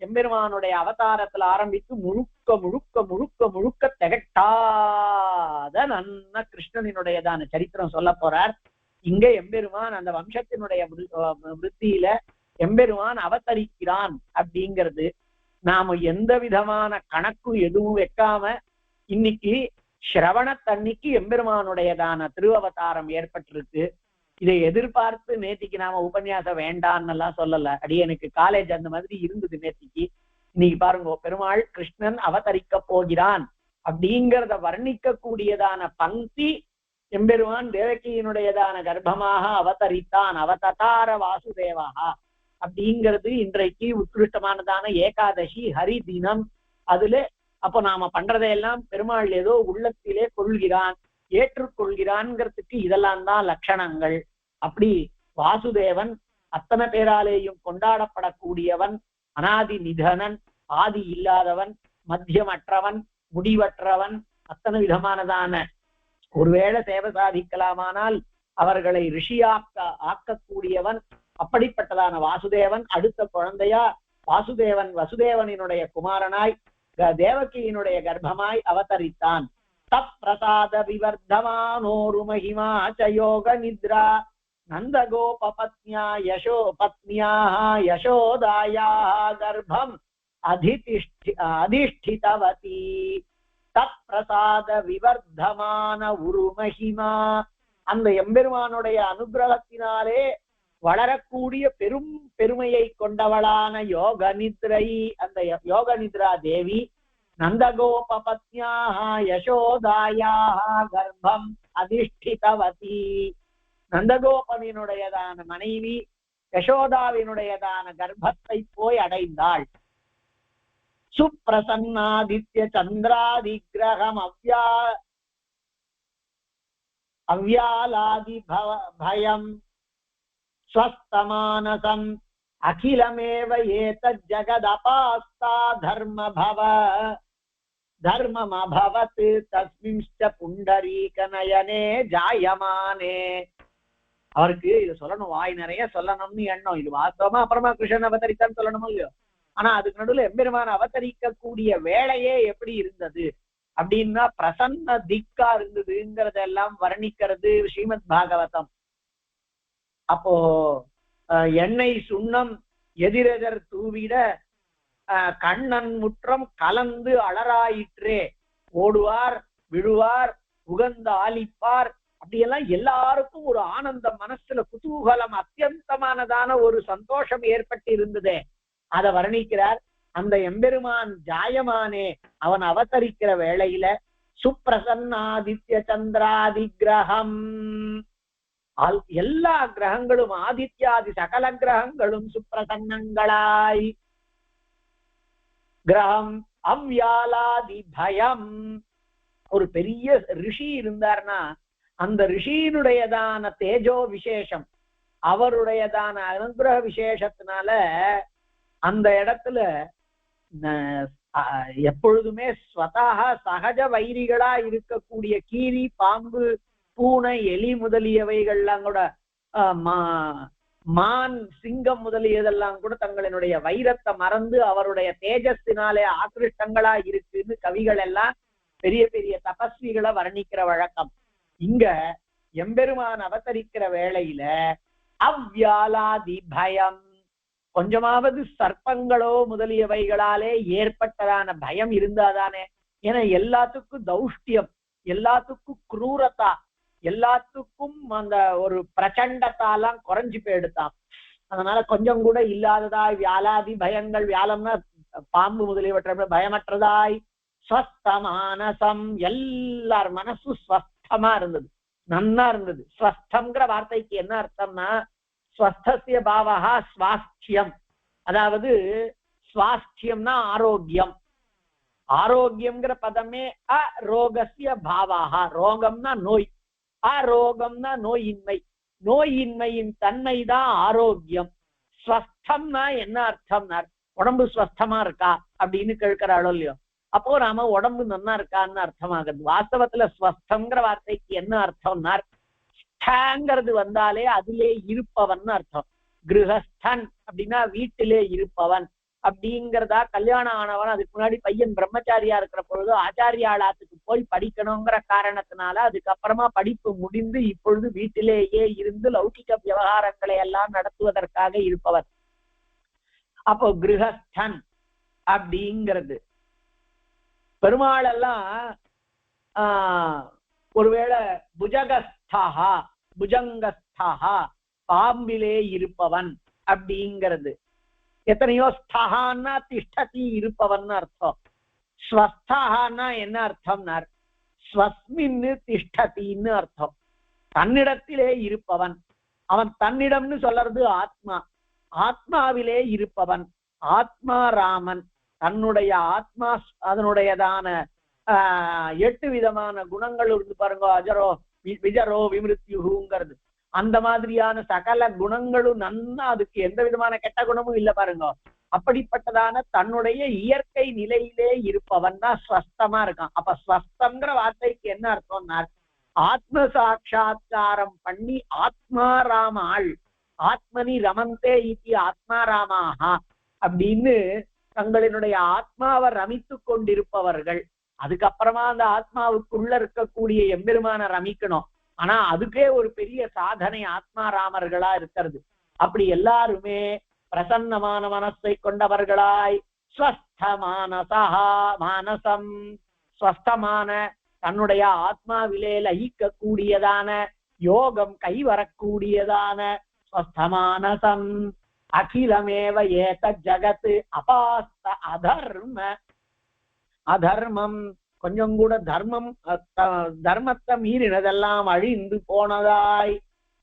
எம்பெருமானுடைய அவதாரத்துல ஆரம்பித்து முழுக்க முழுக்க முழுக்க முழுக்க திகட்டாத நன்ன கிருஷ்ணனினுடையதான சரித்திரம் சொல்ல போறார். இங்க எம்பெருமான் அந்த வம்சத்தினுடைய விருத்தியில எம்பெருமான் அவதரிக்கிறான் அப்படிங்கிறது நாம எந்த விதமான கணக்கு எதுவும் வைக்காம இன்னைக்கு சிரவணத்தன்னைக்கு எம்பெருமானுடையதான திருவவதாரம் ஏற்பட்டிருக்கு. இதை எதிர்பார்த்து நேத்திக்கு நாம உபன்யாசம் வேண்டான்னு எல்லாம் சொல்லல. எனக்கு காலேஜ் அந்த மாதிரி இருந்தது நேத்திக்கு. இன்னைக்கு பாருங்க, பெருமாள் கிருஷ்ணன் அவதரிக்க போகிறான் அப்படிங்கிறத வர்ணிக்க கூடியதான பங்கி எம்பெருமான் தேவகியினுடையதான கர்ப்பமாக அவதரித்தான், அவததார வாசுதேவா அப்படிங்கிறது இன்றைக்கு உத்கிருஷ்டமானதான ஏகாதசி ஹரி தினம். அதுல அப்போ நாம பண்றதையெல்லாம் பெருமாள் ஏதோ உள்ளத்திலே கொள்கிறான், ஏற்றுக்கொள்கிறான்ங்கிறதுக்கு இதெல்லாம் தான் லட்சணங்கள். அப்படி வாசுதேவன் அத்தனை பேராலேயும் கொண்டாடப்படக்கூடியவன், அனாதி நிதனன், ஆதி இல்லாதவன், மத்தியமற்றவன், முடிவற்றவன், அத்தனை விதமானதான ஒருவேளை சேவை சாதிக்கலாமானால் அவர்களை ரிஷியாக்கக்கூடியவன். அப்படிப்பட்டதான வாசுதேவன் அடுத்த குழந்தையா வாசுதேவன் வசுதேவனினுடைய குமாரனாய் தேவகியினுடைய கர்ப்பமாய் அவதரித்தான். தப் பிரசாத விவர்தமானோரு மகிமா யோக நித்ரா நந்தகோபத்யா யசோ பத்னியா யசோதாயா கர்ப்பம் அதிஷ்டிதவதி. தப் பிரசாத விவர்தமான உரு மகிமா, அந்த எம்பெருமானுடைய அனுகிரகத்தினாலே வளரக்கூடிய பெரும் பெருமையை கொண்டவளான யோக நித்ரை, அந்த யோக நித்ரா தேவி நந்தகோபத்யாக யசோதாயாக கர்ப்பம் அதிஷ்டிதவதி. நந்தகோபனினுடையதான மனைவி யசோதாவினுடையதான கர்ப்பத்தை போய் அடைந்தாள். சுப்பிரசன்னாதித்ய சந்திராதிகிரகம் அவ்யாலாதி பயம் ஸ்வஸ்தமானசம் அகிலமேவ ஏதத் ஜகதபாஸ்தா தர்மம் அபவத் தஸ்மின்ஷ்ட புண்டரீக நயனே ஜாயமானே. அவருக்கு இது சொல்லணும், வாய் நிறைய சொல்லணும்னு எண்ணம். இது வாஸ்தவமா அப்புறமா கிருஷ்ணன் அவதரித்தான்னு சொல்லணுமோ இல்லையோ, ஆனா அதுக்கு நடுவில் எம்பெருமான் அவதரிக்க கூடிய வேளையே எப்படி இருந்தது அப்படின்னா பிரசன்ன திக்கா இருந்ததுங்கிறதெல்லாம் வர்ணிக்கிறது ஸ்ரீமத் பாகவதம். அப்போ எண்ணெய் சுண்ணம் எதிரெதர் தூவிட கண்ணன் முற்றம் கலந்து அலராயிற்றே, ஓடுவார் விழுவார் உகந்த ஆலிப்பார், அப்படியெல்லாம் எல்லாருக்கும் ஒரு ஆனந்தம், மனசுல குதூகலம், அத்தியந்தமானதான ஒரு சந்தோஷம் ஏற்பட்டு இருந்ததே, அதை வர்ணிக்கிறார். அந்த எம்பெருமான் ஜாயமானே அவன் அவதரிக்கிற வேளையில சுப்பிரசன்னாதித்ய சந்திராதி கிரகம், எல்லா கிரகங்களும் ஆதித்யாதி சகல கிரகங்களும் சுப்பிரசன்னங்களாய், கிரகம் அவ்யாலாதி பயம். ஒரு பெரிய ரிஷி இருந்தார்னா அந்த ரிஷியினுடையதான தேஜோ விசேஷம், அவருடையதான அனுகிரக விசேஷத்தினால அந்த இடத்துல எப்பொழுதுமே ஸ்வதாக சகஜ வைரிகளா இருக்கக்கூடிய கீரி பாம்பு பூனை எலி முதலியவைகள்லாம் கூட மான் சிங்கம் முதலியதெல்லாம் கூட தங்களினுடைய வைரத்தை மறந்து அவருடைய தேஜஸினாலே ஆக்கிருஷ்டங்களா இருக்குன்னு கவிகள் எல்லாம் பெரிய பெரிய தபஸ்விகளை வர்ணிக்கிற வழக்கம். இங்க எம்பெருமான் அவதரிக்கிற வேளையில அவ்யாலாதி பயம், கொஞ்சமாவது சர்ப்பங்களோ முதலியவைகளாலே ஏற்பட்டதான பயம் இருந்தாதானே. ஏன்னா எல்லாத்துக்கும் தௌஷ்டியம், எல்லாத்துக்கும் குரூரத்தா, எல்லாத்துக்கும் அந்த ஒரு பிரச்சண்டத்தாலாம் குறைஞ்சு போயிடுத்தான். அதனால கொஞ்சம் கூட இல்லாததாய் வியாலாதி பயங்கள், வியாலம்னா பாம்பு முதலியவற்றை பயமற்றதாய், ஸ்வஸ்தமானசம், எல்லார் மனசு ஸ்வஸ்தமா இருந்தது, நன்னா இருந்தது. ஸ்வஸ்தம்ங்கிற வார்த்தைக்கு என்ன அர்த்தம்னா ஸ்வஸ்தஸ்ய பாவஹா ஸ்வாஸ்தியம், அதாவது ஸ்வாஸ்தியம்னா ஆரோக்கியம், ஆரோக்கியம்ங்கிற பதமே அரோகஸ்ய பாவஹா, ரோகம்னா நோய், அரோகம்னா நோயின்மை, நோயின்மையின் தன்மை தான் ஆரோக்கியம். ஸ்வஸ்தம்னா என்ன அர்த்தம்னா உடம்பு ஸ்வஸ்தமா இருக்கா அப்படின்னு கேட்கிறாளோ இல்லையோ, அப்போ நாம உடம்பு நன்னா இருக்கான்னு அர்த்தமாகுது. வாஸ்தவத்துல ஸ்வஸ்தம்ங்கிற வார்த்தைக்கு என்ன அர்த்தம்னா ஸ்தங்கிறது வந்தாலே அதிலே இருப்பவன் அர்த்தம். கிரகஸ்தன் அப்படின்னா வீட்டிலே இருப்பவன் அப்படிங்கிறதா. கல்யாணம் ஆனவன் அதுக்கு முன்னாடி பையன் பிரம்மச்சாரியா இருக்கிற பொழுது ஆச்சாரியாளாத்துக்கு போய் படிக்கணுங்கிற காரணத்தினால அதுக்கப்புறமா படிப்பு முடிந்து இப்பொழுது வீட்டிலேயே இருந்து லௌகிக விவகாரங்களை எல்லாம் நடத்துவதற்காக இருப்பவர். அப்போ கிரகஸ்தன் அப்படிங்கிறது. பெருமாள் எல்லாம் ஒருவேளை புஜகஸ்தா புஜங்கஸ்தா, பாம்பிலே இருப்பவன் அப்படிங்கிறது. எத்தனையோ ஸ்தகான்னா திஷ்டதி இருப்பவன் அர்த்தம். ஸ்வஸ்தகான்னா என்ன அர்த்தம்னா ஸ்வஸ்மின்னு திஷ்டத்தின்னு அர்த்தம், தன்னிடத்திலே இருப்பவன். அவன் தன்னிடம்னு சொல்றது ஆத்மா, ஆத்மாவிலே இருப்பவன். ஆத்மா ராமன், தன்னுடைய ஆத்மா அதனுடையதான 8 விதமான குணங்கள் இருந்து பாருங்க. அஜரோ விஜரோ விமிருத்யுங்கிறது அந்த மாதிரியான சகல குணங்களும் நன்னா, அதுக்கு எந்த விதமான கெட்ட குணமும் இல்லை பாருங்க. அப்படிப்பட்டதான தன்னுடைய இயற்கை நிலையிலே இருப்பவன் தான் ஸ்வஸ்தமா இருக்கான். அப்ப ஸ்வஸ்தம்ங்கிற வார்த்தைக்கு என்ன அர்த்தம்னா ஆத்ம சாட்சா்காரம் பண்ணி ஆத்மாராமாள், ஆத்மனி ரமந்தே இத்தி ஆத்மாராமாஹா அப்படின்னு தங்களினுடைய ஆத்மாவை ரமித்து கொண்டிருப்பவர்கள். அதுக்கப்புறமா அந்த ஆத்மாவுக்குள்ள இருக்கக்கூடிய எம்பெருமான ரமிக்கணும். ஆனா அதுக்கே ஒரு பெரிய சாதனை ஆத்மாராமர்களா இருக்கிறது. அப்படி எல்லாருமே பிரசன்னமான மனசை கொண்டவர்களாய் ஸ்வஸ்தமானசா, மானசம் ஸ்வஸ்தமான தன்னுடைய ஆத்மாவிலே லயிக்க கூடியதான யோகம் கைவரக்கூடியதான ஸ்வஸ்தமானசம். அகிலமேவ ஏத ஜகத் அபாஸ்த அதர்ம, அதர்மம் கொஞ்சம் கூட தர்மத்தை மீறினதெல்லாம் அழிந்து போனதாய்,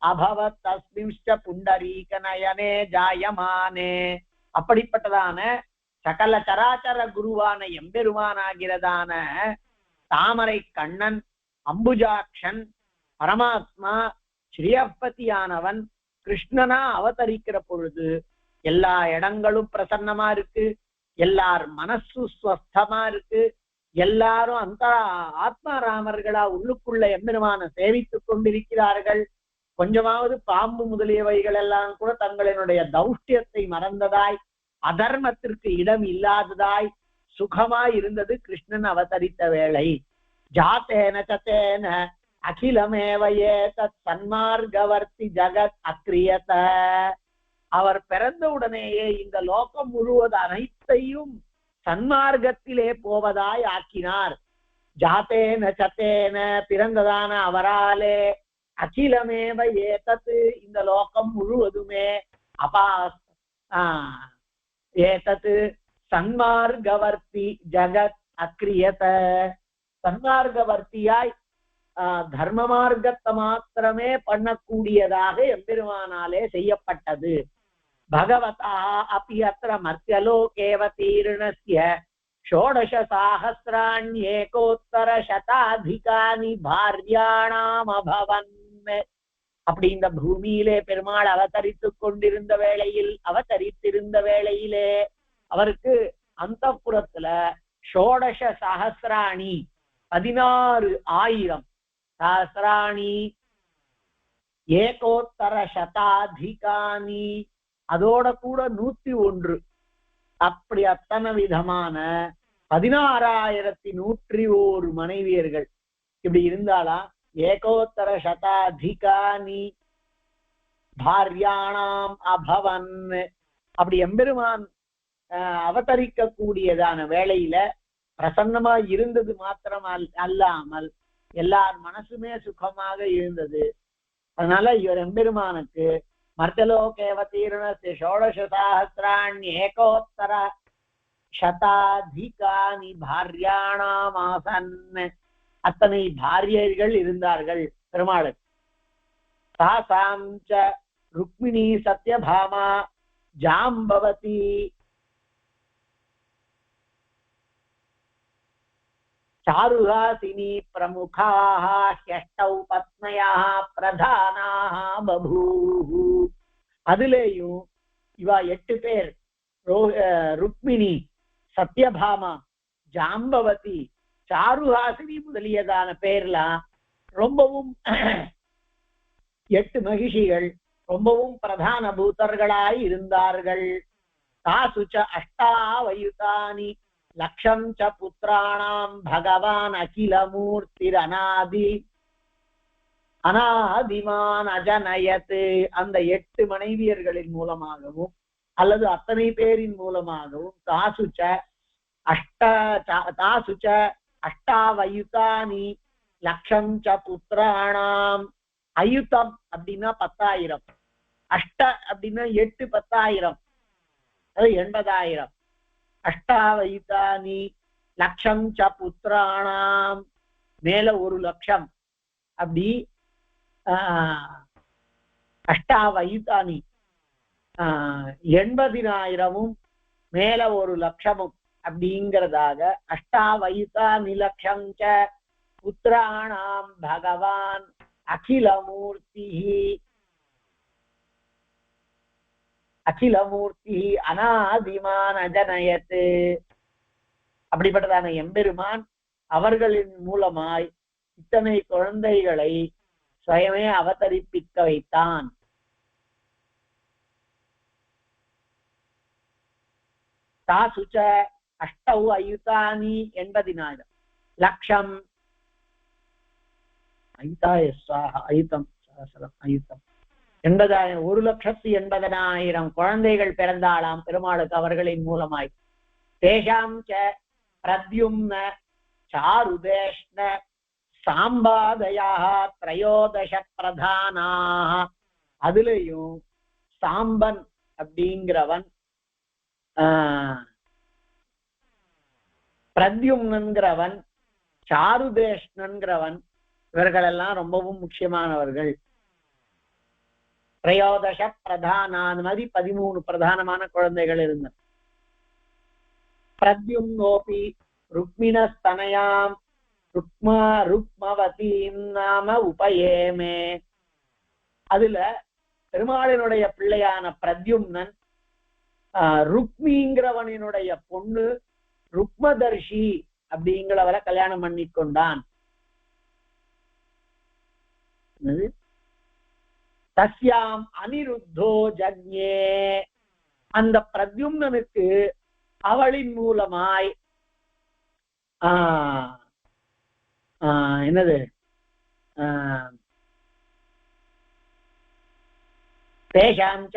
அபவத் தஸ்மின்ஷ்ட புண்டரீக நயனே ஜாயமானே, அப்படிப்பட்டதான சகல சராச்சர குருவான எம்பெருமானாகிறதான தாமரை கண்ணன் அம்புஜாக்ஷன் பரமாத்மா ஸ்ரீயப்பதியானவன் கிருஷ்ணனா அவதரிக்கிற பொழுது எல்லா இடங்களும் பிரசன்னமா இருக்கு, எல்லார் மனசு ஸ்வஸ்தமா இருக்கு, எல்லாரும் அந்த ஆத்மாராமர்களா உள்ளுக்குள்ள எம்பெருமான சேவித்துக் கொண்டிருக்கிறார்கள். கொஞ்சமாவது பாம்பு முதலியவைகள் எல்லாம் கூட தங்களினுடைய தௌஷ்டியத்தை மறந்ததாய், அதர்மத்திற்கு இடம் இல்லாததாய் சுகமாய் இருந்தது கிருஷ்ணன் அவதரித்த வேளை. ஜாத்தேன சத்தேன அகிலமேவையே தத் சன்மார்கவர்த்தி ஜகத் அக்ரியத. அவர் பிறந்த உடனேயே இந்த லோகம் முழுவது அனைத்தையும் சன்மார்க்கத்திலே போவதாய் ஆக்கினார். ஜாத்தேன சத்தேன பிறந்ததான அவராலே, அகிலமேவ ஏதத்து இந்த லோகம் முழுவதுமே, ஏதத்து சன்மார்கவர்த்தி ஜகத் அக்ரியத. சன்மார்கவர்த்தியாய் தர்ம மார்க்கத்தை மாத்திரமே பண்ணக்கூடியதாக எம்பெருமானாலே செய்யப்பட்டது. பகவதா அபி அத்ர மர்த்தியலோகேவ தீர்ணஸ்ய ஷோடச சாஹஸ்ராண்யேகோத்தர சதாதிகானி பார்யாணாம் அபவன். அப்படி இந்த பூமியிலே பெருமாள் அவதரித்திருந்த வேளையிலே அவருக்கு அந்தப்புறத்துல ஷோடச சஹஸ்ராணி 16,000 சஹஸ்ராணி ஏகோத்தர சதாதிகானி அதோட கூட 101 அப்படி அத்தனை விதமான 16,101 மனைவியர்கள் இப்படி இருந்தாளா. ஏகோத்தர சதாதிகானி பாரியாணாம் அபவன். அப்படி எம்பெருமான் அவதரிக்க கூடியதான வேளையில பிரசன்னமா இருந்தது மாத்திரம் அல்லாமல் எல்லார் மனசுமே சுகமாக இருந்தது. அதனால இவர் எம்பெருமானுக்கு மர்த்தலோகேவ தீர்ணஸ்ய ஷோடச சாஹஸ்ராணி ஏகோத்தர சதாதிகானி பாரியாணாம் ஆசன். அத்தனை பாரியர்கள் இருந்தார்கள் பெருமாளுக்கு. தாசாம் ச ருக்மிணி சத்யபாமா ஜாம்பவதி சாருஹாசினி பிரமுகாः ह्यष्टौ பத்மயாः பிரதானாः பபூஹு. அதுலேயும் இவா 8 பேர், ருக்மிணி, சத்யபாமா, ஜாம்பவதி, சாருஹாசினி முதலியதான பேர்லாம் ரொம்பவும் 8 மகிஷிகள் ரொம்பவும் பிரதான பூதர்களாய் இருந்தார்கள். தாசுச்ச அஷ்டாவயுதானி லக்ஷம் ச புத்திராணாம் பகவான் அகிலமூர்த்திர் அநாதிமான் அஜனயத். அந்த 8 மனைவியர்களின் மூலமாகவும் அல்லது அத்தனை பேரின் மூலமாகவும் தாசுச்ச அஷ்டாவயுதானி லக்ஷம் ச புத்திராணாம். அயுதம் அப்படின்னா 10,000, அஷ்ட அப்படின்னா 8 10,000 அது 80,000. அஷ்டாவயுதானி லக்ஷம் ச புத்திராணாம் மேல 1,00,000 அப்படி அஷ்டாவயுதானி 80,000 மேல 1,00,000 அப்படிங்கிறதாக அஷ்டாவயுதானி லக்ஷம் ச புத்திராணாம் பகவான் அகிலமூர்த்தி அநாதிமான் அஜனயத். அப்படிப்பட்டதான எம்பெருமான் அவர்களின் மூலமாய் இத்தனை குழந்தைகளை சுயமே அவதரிப்பிக்க வைத்தான். தாசுச்ச அஷ்டௌ அயுதானி 80,000 லக்ஷம் அயுதம் 80,000 1,80,000 குழந்தைகள் பிறந்தாளாம் பெருமாளுக்கு அவர்களின் மூலமாய். தேஷாம் ச பிரத்யும்ன சாருதேஷ்ண சாம்பாதயாக த்ரயோதச பிரதானாக. அதுலயும் சாம்பன் அப்படிங்கிறவன், பிரத்யும்னங்கிறவன், சாருதேஷ்ணன்கிறவன், இவர்களெல்லாம் ரொம்பவும் முக்கியமானவர்கள். திரையோதச பிரதான மாதிரி 13 பிரதானமான குழந்தைகள் இருந்தன. பிரத்யும்னோபி ருக்மிணஸ்தனயாம் ருக்மவதீம் நாம உபயேமே. அதுல பெருமாளினுடைய பிள்ளையான பிரத்யும்னன் ருக்மிங்கிறவனினுடைய பொண்ணு ருக்மதர்ஷி அப்படிங்கிறவரை கல்யாணம் பண்ணி கொண்டான். தஸ்யாம் அனிருத்தோ ஜக்ஞே, அந்த பிரத்யும்னனுக்கு அவளின் மூலமாய் என்னது தேஷாம் ச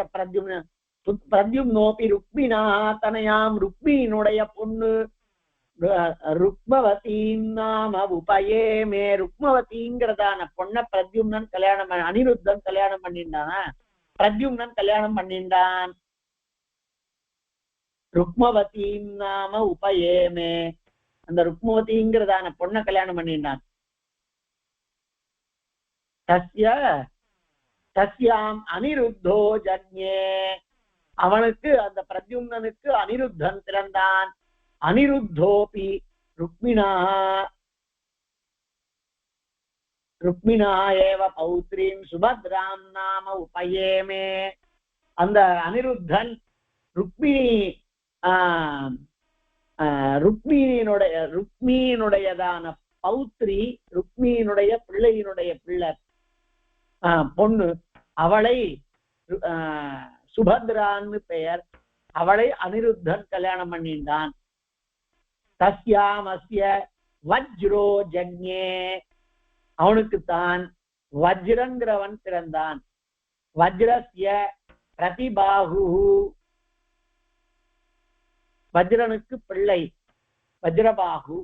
பிரத்யும்னோபி ருக்மிணா தனயாம், ருக்மியினுடைய பொண்ணு ருக்மவதீம் நாம உபயேமே, ருக்மவதிங்கிறதான பொண்ண பிரத்யும்னன் கல்யாணம் அனிருத்தன் கல்யாணம் பண்ணிண்டானா, பிரத்யும்னன் கல்யாணம் பண்ணிண்டான். ருக்மவதீம் நாம உபயேமே, அந்த ருக்மவதிங்கிறதான பொண்ண கல்யாணம் பண்ணிண்டான். தஸ்யாம் அனிருத்தோ ஜன்யே, அவனுக்கு அந்த பிரத்யும்னனுக்கு அனிருத்தன் பிறந்தான். அனிருத்தோபி ருக்மிணா ஏவ பௌத்ரீம் சுபத்ராம் நாம உபயேமே, அந்த அனிருத்தன் ருக்மியினுடையதான பௌத்ரி, ருக்மியினுடைய பிள்ளையினுடைய பிள்ளை பொண்ணு, அவளை சுபத்ரான்னு பெயர், அவளை அனிருத்தன் கல்யாணம் பண்ணிண்டான். தஸ்யாமஸ்ய வஜ்ரோ ஜக்ஞே, அவனுக்குத்தான் வஜ்ரங்கிறவன் பிறந்தான். வஜ்ரஸ்ய பிரதிபாகு, வஜ்ரனுக்கு பிள்ளை வஜ்ரபாகு.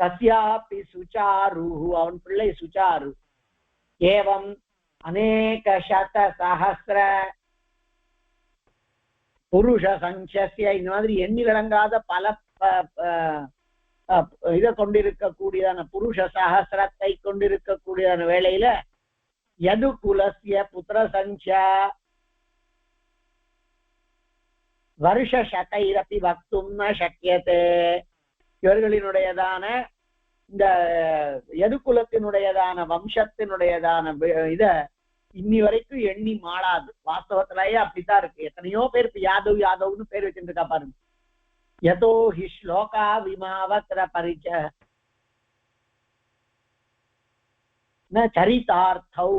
தஸ்யாபி சுச்சாரு, அவன் பிள்ளை சுச்சாரு. ஏவம் அநேக சத சஹஸ்ர புருஷ சங்கிய, இந்த மாதிரி எண்ணிலடங்காத பல இதை கொண்டிருக்கக்கூடியதான புருஷ சஹசிரத்தை கொண்டிருக்கக்கூடியதான வேளையில யது குலசிய புத்திர சங்கியா வருஷ சகைரப்பி வக்தும் ந சக்கியதே, இவர்களினுடையதான இந்த யது குலத்தினுடையதான வம்சத்தினுடையதான இத இன்னி வரைக்கும் எண்ணி மாளாது. வாஸ்தவத்திலேயே அப்படித்தான் இருக்கு. எத்தனையோ பேர் இப்ப யாதவ் யாதவ்னு பேர் வச்சுருக்கா பாருங்க. யதோ ஹி ஸ்லோகா விமாவத்ர பரிச்ச சரிதார்த்தௌ,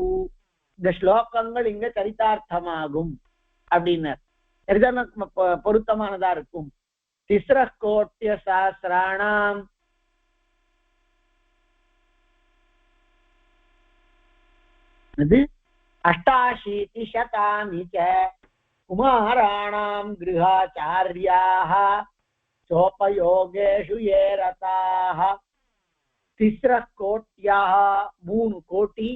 இந்த ஸ்லோகங்கள் இங்க சரிதார்த்தமாகும் அப்படின்னர். பொருத்தமானதா இருக்கும். திஸ்ர கோட்டிய சஹஸ்ராணாம் அஷ்டாशीति शतानि च कुमाराणां गृहाचार्याः चोपयोगेषु ये रताः. तिस्रः कोट्याः, 3 கோடி,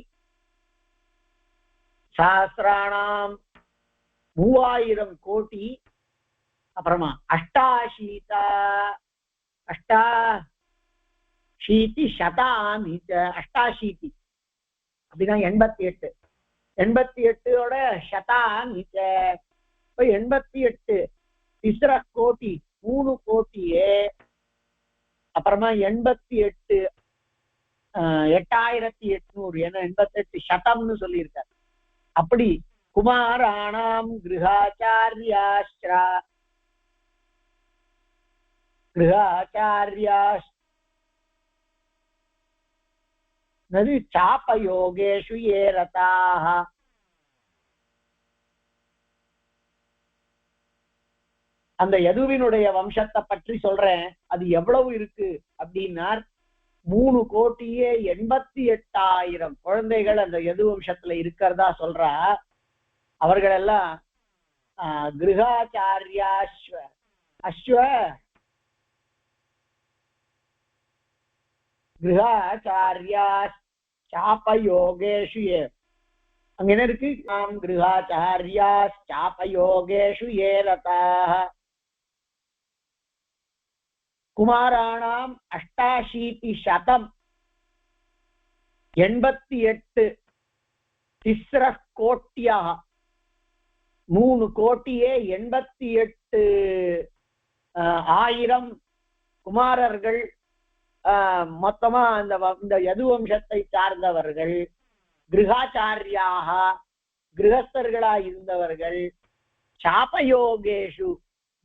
சஹஸ்ராணாம் 3000 கோடி, அப்புறமா அஷ்டாशीति शतानि च, அஷ்டாशीति அப்படின்னா 88, 88ஓட சதானி, இப்ப 88 திஸ்ர கோடி 3 கோடியே, அப்புறமா 88 8800, ஏன்னா 88 சதம்னு சொல்லியிருக்காரு. அப்படி குமாராணாம் கிருஹாச்சாரியாஸ்ரா சாபயோகேஷு ஏ ரதாஹ, அந்த யதுவினுடைய வம்சத்தை பற்றி சொல்றேன். அது எவ்வளவு இருக்கு அப்படின்னா 3 கோடியே 88,000 குழந்தைகள் அந்த யது வம்சத்துல இருக்கிறதா சொல்றா. அவர்கள் எல்லாம் கிருஹாச்சாரியா சாபயோகேஷு ஏ, அங்க என்ன இருக்கு? கிருஹாச்சாரியா சாபயோகேஷு ஏ ரதாஹ. குமாராணாம் அஷ்டாशीति शतம் 88 திஸ்ர கோட்டியா 3 கோடியே 88,000 குமாரர்கள் மொத்தமா இந்த யது வம்சத்தை சார்ந்தவர்கள். கிருஹாச்சாரியாக கிரகஸ்தர்களாய் இருந்தவர்கள். சாபயோகேஷு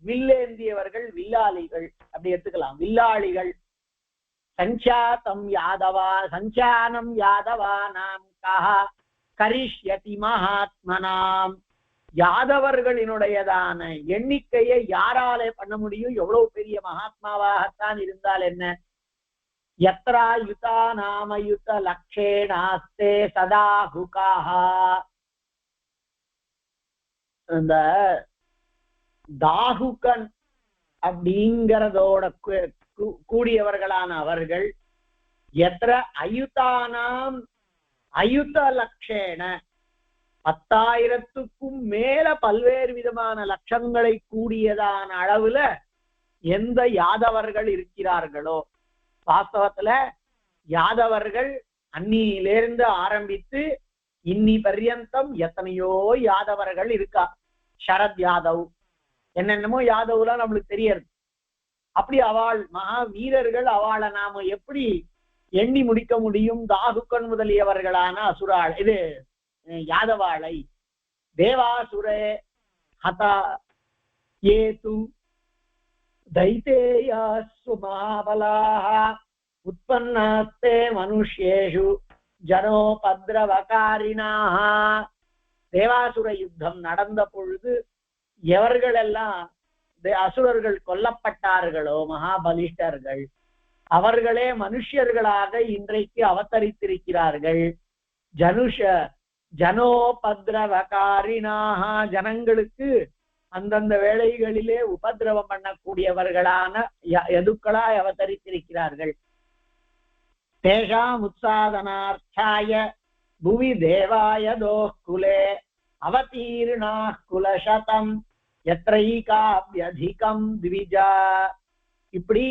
வில்லேந்தியவர்கள் வில்லாளிகள், அப்படி எடுத்துக்கலாம். வில்லாளிகள். சஞ்சாதம் யாதவா சஞ்சானம் யாதவானாம் கஹா கரிஷ்யதி மகாத்மனாம். யாதவர்களினுடையதான எண்ணிக்கையை யாராலே பண்ண முடியும்? எவ்வளவு பெரிய மகாத்மாவாகத்தான் இருந்தால் என்ன? யத்ராயுதா நாமயுத லக்ஷேணாஸ்தே சதாஹுகாஹா. இந்த தாகுகன் அப்படிங்கிறதோட கூடியவர்களான அவர்கள் எத்திர அயுதானாம் அயுத லக்ஷேன 10,000க்கும் மேல பல்வேறு விதமான லட்சங்களை கூடியதான அளவுல எந்த யாதவர்கள் இருக்கிறார்களோ, வாஸ்தவத்துல யாதவர்கள் அன்னியிலிருந்து ஆரம்பித்து இன்னி பர்யந்தம் எத்தனையோ யாதவர்கள் இருக்கா. சரத் யாதவ் என்னென்னமோ யாதவ்லாம் நம்மளுக்கு தெரியாது. அப்படி அவள் மகா வீரர்கள், அவளை நாம எப்படி எண்ணி முடிக்க முடியும்? தாகுக்கன் முதலியவர்களான அசுராள் இது யாதவாளை. தேவாசுரே ஹதா ஏது தைத்தேயாஸ்ஸு மகாபலாஹ உத்பன்னாஸ்தே மனுஷ்யேஷு ஜனோபத்ரவகாரிணாஹ. தேவாசுர யுத்தம் நடந்த பொழுது எவர்களெல்லாம் அசுரர்கள் கொல்லப்பட்டார்களோ, மகாபலிஷ்டர்கள், அவர்களே மனுஷர்களாக இன்றைக்கு அவதரித்திருக்கிறார்கள். ஜனோபத்ரவகாரிணாக, ஜனங்களுக்கு அந்தந்த வேளைகளிலே உபதிரவம் பண்ணக்கூடியவர்களான யதுக்களாய் அவதரித்திருக்கிறார்கள். தேஷாம் உத்சாதனார்த்தாய புவி தேவாய தோக்குலே அவதீர்ணா குலசதம் யத்ரைகாப்யதிகம் த்விஜா. இப்படி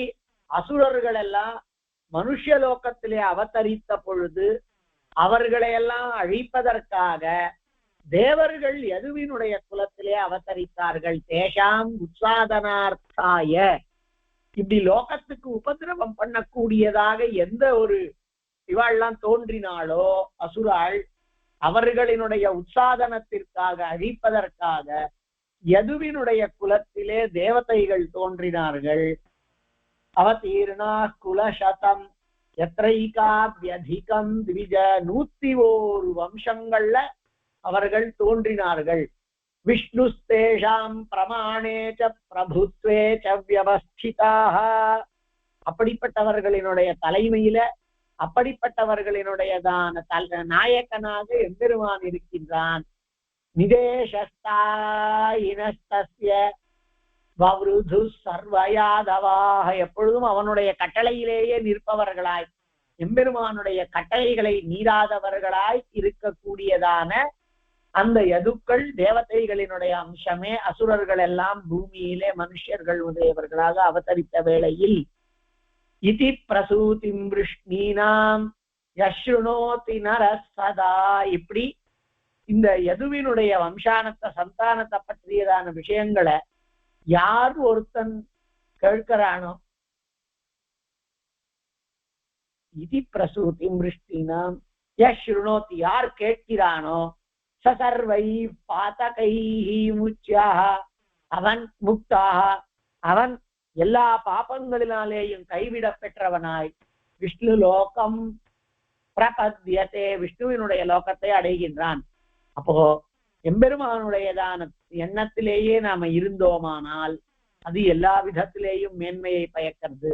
அசுரர்கள் எல்லாம் மனுஷலோகத்திலே அவதரித்த பொழுது அவர்களையெல்லாம் அழிப்பதற்காக தேவர்கள் யதுவினுடைய குலத்திலே அவதரித்தார்கள். தேஷாம் உற்சாதனார்த்தாய. இப்படி லோகத்துக்கு உபதிரவம் பண்ணக்கூடியதாக எந்த ஒரு இவாள்லாம் தோன்றினாலோ அசுராள், அவர்களினுடைய உற்சாதனத்திற்காக அழிப்பதற்காக யதுவினுடைய குலத்திலே தேவதைகள் தோன்றினார்கள். அவதீர்ணா குலசதம் யத்ரைகாப்யதிகம் த்விஜ. 101 வம்சங்கள்ல அவர்கள் தோன்றினார்கள். விஷ்ணுஸ்தேஷாம் பிரமாணேச்ச பிரபுத்வே ச வியவஸ்திதாஹ. அப்படிப்பட்டவர்களினுடைய தலைமையில, அப்படிப்பட்டவர்களினுடையதான நாயக்கனாக எம்பெருமான் இருக்கின்றான். நிதேசஸ்தாயினஸ்தஸ்ய வவ்ருது சர்வயாதவாக. எப்பொழுதும் அவனுடைய கட்டளையிலேயே நிற்பவர்களாய், எம்பெருமானுடைய கட்டளைகளை மீறாதவர்களாய் இருக்கக்கூடியதான அந்த யதுக்கள் தேவதைகளினுடைய அம்சமே. அசுரர்கள் எல்லாம் பூமியிலே மனுஷர்கள் உடையவர்களாக அவதரித்த வேளையில் இதி பிரசூதிம் விஷ்ணீனாம் யஸ்ருணோதி நரஸ் சதா. இப்படி இந்த யதுவினுடைய வம்சானத்தை, சந்தானத்தை பற்றியதான விஷயங்களை யார் ஒருத்தன் கேட்கிறானோ, இதி பிரசூதிம் விஷ்ணீனாம் யஸ்ருணோதி, யார் கேட்கிறானோ, சர்வை பாதகைஹி முச்யாக, அவன் முக்தாக, அவன் எல்லா பாபங்களினாலேயும் கைவிட பெற்றவனாய் விஷ்ணு லோகம் பிரபத்யதே, விஷ்ணுவினுடைய லோகத்தை அடைகின்றான். அப்போ எம்பெருமானுடையதான எண்ணத்திலேயே நாம இருந்தோமானால் அது எல்லா விதத்திலேயும் மேன்மையை பயக்கிறது.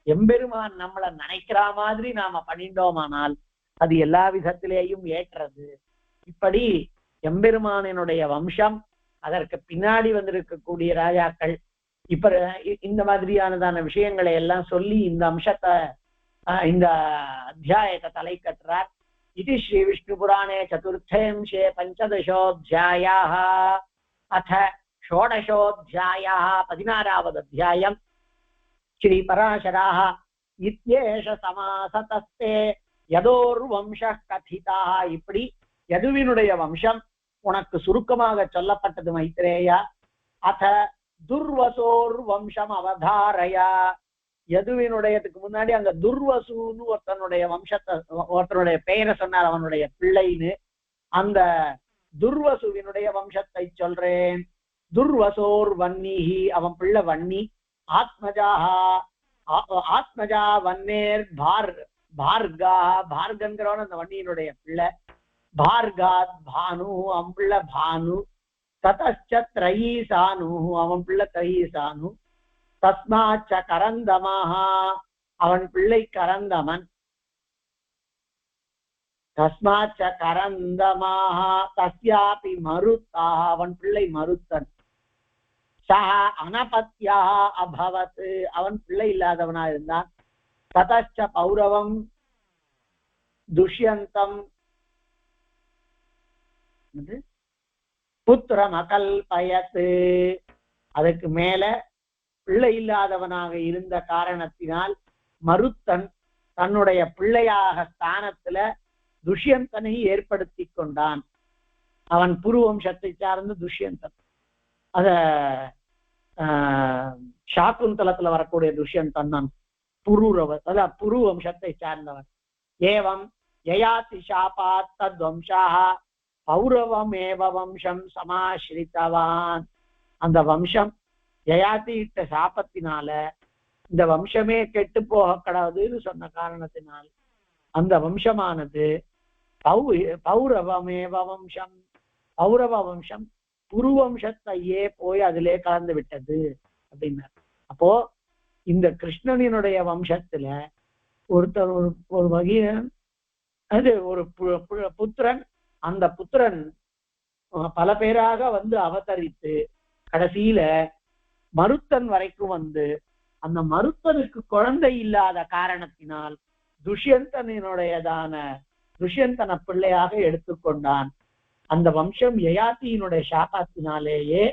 எம்பெருமான் நம்மளை நினைக்கிற மாதிரி நாம பண்ணிட்டோமானால் அது எல்லா விதத்திலேயும் ஏற்றது. இப்படி எம்பெருமானினுடைய வம்சம், அதற்கு பின்னாடி வந்திருக்கக்கூடிய ராஜாக்கள், இப்ப இந்த மாதிரியானதான விஷயங்களை எல்லாம் சொல்லி இந்த அம்சத்தை, இந்த அத்தியாயத்தை தலை கட்டுறார். இது ஸ்ரீ விஷ்ணு புராணே சதுர்த்தேம்சே பஞ்சதசோऽध्यायः அத ஷோடசோऽध्यायः 16வது அத்தியாயம். ஸ்ரீ பராசராः இத்யேஷ சமாசதஸ்தே யதோர்வம்சः கதிதः. இப்படி யதுவினுடைய வம்சம் உனக்கு சுருக்கமாக சொல்லப்பட்டது மைத்ரேயா. அத துர்வசோர் வம்சம் அவதாரயா. யதுவினுடையதுக்கு முன்னாடி அங்க துர்வசுன்னு ஒருத்தனுடைய வம்சத்தை, ஒருத்தனுடைய பெயரை சொன்னார், அவனுடைய பிள்ளைன்னு. அந்த துர்வசுவினுடைய வம்சத்தை சொல்றேன். துர்வசோர் வன்னிஹி அவன் பிள்ளை வன்னி, ஆத்மஜாஹா ஆத்மஜா வன்னேர் பார்கா பார்கங்கிறவன் அந்த வன்னியினுடைய பிள்ளை, பார்காத் பானு அவன் பிள்ளை பானு, ததச்ச த்ரயீசானு அவன் பிள்ளை த்ரயீசானு, தஸ்மாச்ச கரந்தமஹா அவன் பிள்ளை கரந்தமன், தஸ்மாச்ச கரந்தமஹா தஸ்யாபி மருத்தா அவன் பிள்ளை மருத்தன், சஹ அனபத்யா அபவத் அவன் பிள்ளை இல்லாதவனா இருந்தான், ததச்ச பௌரவம் துஷ்யந்தம் புத்திரம் அகல்பயத் அதுக்கு மேல பிள்ளை இல்லாதவனாக இருந்த காரணத்தினால் மருத்தன் தன்னுடைய பிள்ளையாக ஸ்தானத்துல துஷ்யந்தனை ஏற்படுத்தி கொண்டான். அவன் புருவம்சத்தை சார்ந்த துஷ்யந்தன், அத சாக்குந்தலத்துல வரக்கூடிய துஷ்யந்தன் தான் புரூரவன், அத புருவம்சத்தை சார்ந்தவன். ஏவம் யயாதி சாபாத் தத்வம்சாஹ பௌரவமேவ வம்சம் சமாஸ்ரிதவான் அந்த வம்சம் யயாதி இட்ட சாபத்தினால இந்த வம்சமே கெட்டு போக கூடாதுன்னு சொன்ன காரணத்தினால் அந்த வம்சமானது பௌரவமேவ வம்சம் பௌரவ வம்சம் புருவம்சத்தையே போய் அதிலே கலந்து விட்டது அப்படின்னார். அப்போ இந்த கிருஷ்ணனினுடைய வம்சத்துல ஒருத்தர் ஒரு வகையன் அது ஒரு புத்திரன், அந்த புத்திரன் பல பேராக வந்து அவதரித்து கடைசியில மருத்தன் வரைக்கும் வந்து அந்த மருத்தனுக்கு குழந்தை இல்லாத காரணத்தினால் துஷ்யந்தன பிள்ளையாக எடுத்துக்கொண்டான். அந்த வம்சம் யயாதியினுடைய சாபத்தினாலேயே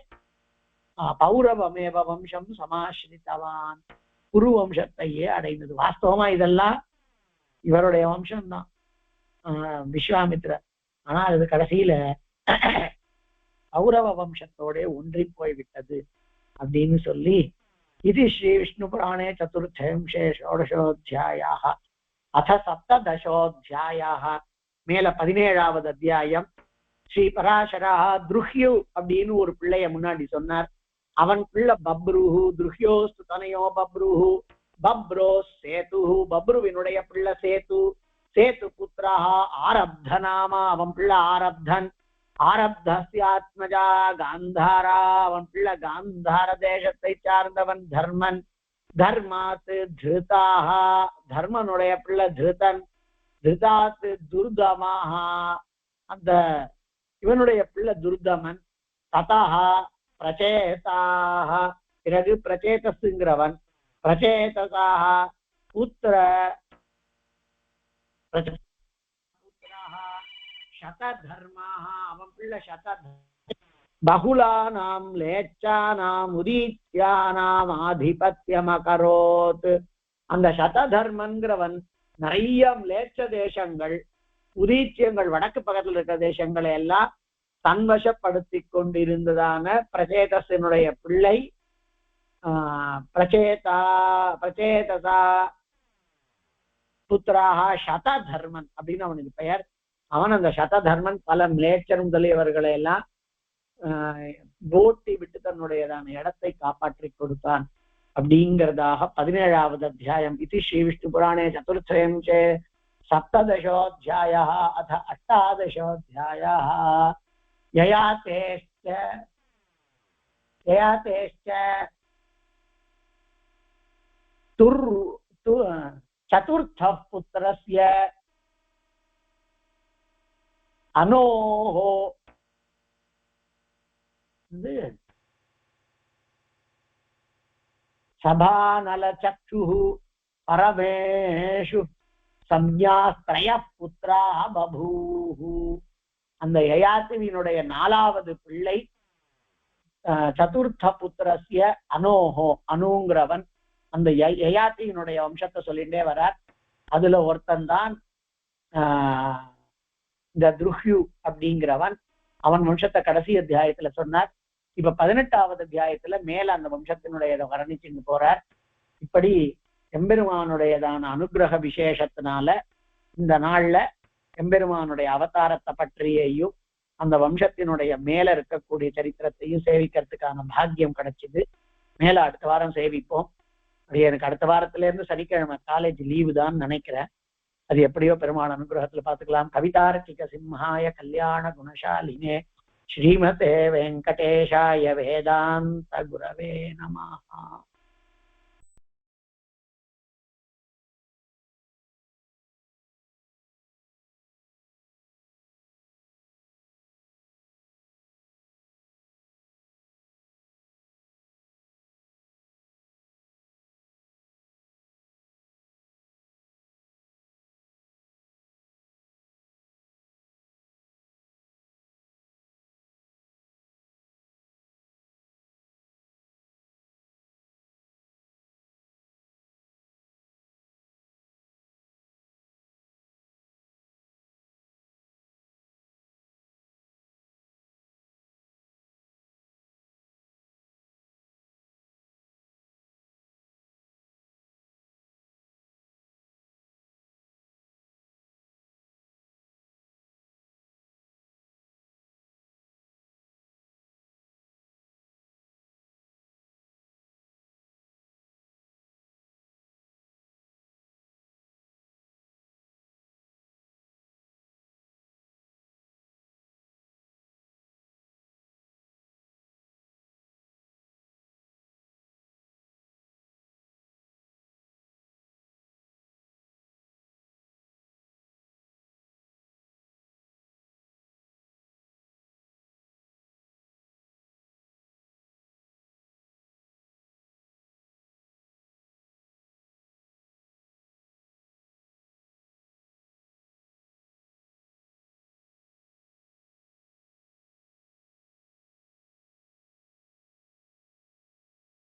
பௌரவமேவ வம்சம் சமாஸ்ரிதவான் குரு வம்சத்தையே அடைந்தது. வாஸ்தவமா இதெல்லாம் இவருடைய வம்சம்தான் விஸ்வாமித்ரர். ஆனா அது கடைசியில பௌரவ வம்சத்தோட ஒன்றி போய்விட்டது அப்படின்னு சொல்லி இது ஸ்ரீ விஷ்ணு புராணே சதுர்த்தம்சே ஷோடசோத்தியாயாக அத சப்ததசோத்தியாயாக மேல 17வது அத்தியாயம். ஸ்ரீ பராசரா துருஹ்யு அப்படின்னு ஒரு பிள்ளைய முன்னாடி சொன்னார். அவன் பிள்ளை பப்ருஹு, துருஹ்யோஸ்து தனையோ பப்ருஹு, பப்ரோ சேது பப்ருவினுடைய பிள்ளை சேது, சேது புத்திரஹா ஆரப்த நாமா அவன் பிள்ளை ஆரப்தன், ஆரப்தஸ்யாத்மஜா காந்தாரா அவன் பிள்ளை காந்தார தேசத்தை சார்ந்தவன் தர்மன், தர்மாத் திருதாஹா தர்மனுடைய பிள்ளை திருதன், திருதாத் துர்தமாஹா அந்த இவனுடைய பிள்ளை துர்தமன், ததஹா பிரச்சேதாக பிறகு பிரச்சேதஸ்ங்கிறவன், பிரச்சேதசாக புத்திர சததர்மாக அவன் பிள்ளை பகுலானாம் லேச்சானாம் உதீத்யானாம் ஆதிபத்தியம் அகரோத் அந்த சததர்மன்கிறவன் நிறைய லேச்ச தேசங்கள் உதீச்சியங்கள் வடக்கு பக்கத்தில் இருக்கிற தேசங்களை எல்லாம் தன்வசப்படுத்தி கொண்டிருந்ததான பிரச்சேதசனுடைய பிள்ளை பிரச்சேதசா புத்திராக சததர்மன் அப்படின்னு அவனுக்கு பெயர். அவன் அந்த சததர்மன் பல மிலேச்சரும் தலைவர்களை எல்லாம் போட்டி விட்டு தன்னுடையதான இடத்தை காப்பாற்றி கொடுத்தான் அப்படிங்கிறதாக 17வது அத்தியாயம். இது ஸ்ரீ விஷ்ணு புராணே சதுர்த்தம்சே சப்ததசோத்தியாயः அத அஷ்டாதசோத்தியாயः. யயாதேஷ்ட சதுர்த்த புத்திரஸ்ய அனோஹோ சபாநல சக்ஷுஹு பரமேஷு சம்யாஸ்த்ரய புத்ரா பபூஹு. அந்த யயாதிவினுடைய 4வது பிள்ளை சதுர்த்த புத்திரஸ்ய அனோஹோ அனுங்கிறவன். அந்த யயாதியினுடைய வம்சத்தை சொல்லிட்டே வரார். அதுல ஒருத்தன் தான் இந்த துருஹ்யு அப்படிங்கிறவன். அவன் வம்சத்தை கடைசி அத்தியாயத்துல சொன்னார். இப்ப 18வது அத்தியாயத்துல மேல அந்த வம்சத்தினுடைய வர்ணிச்சுன்னு போறார். இப்படி எம்பெருமானுடையதான அனுகிரக விசேஷத்தினால இந்த நாள்ல எம்பெருமானுடைய அவதாரத்தை பற்றியையும் அந்த வம்சத்தினுடைய மேல இருக்கக்கூடிய சரித்திரத்தையும் சேவிக்கிறதுக்கான பாக்கியம் கிடைச்சிது. மேல அடுத்த வாரம் சேவிப்போம். அது எனக்கு அடுத்த வாரத்துல இருந்து சனிக்கிழமை காலேஜ் லீவு தான் நினைக்கிறேன். அது எப்படியோ பெருமாள் அனுகிரகத்துல பாத்துக்கலாம். கவிதார்க்கிக சிம்ஹாய கல்யாண குணசாலினே ஸ்ரீமதே வெங்கடேஷாய வேதாந்த குரவே நமஹ.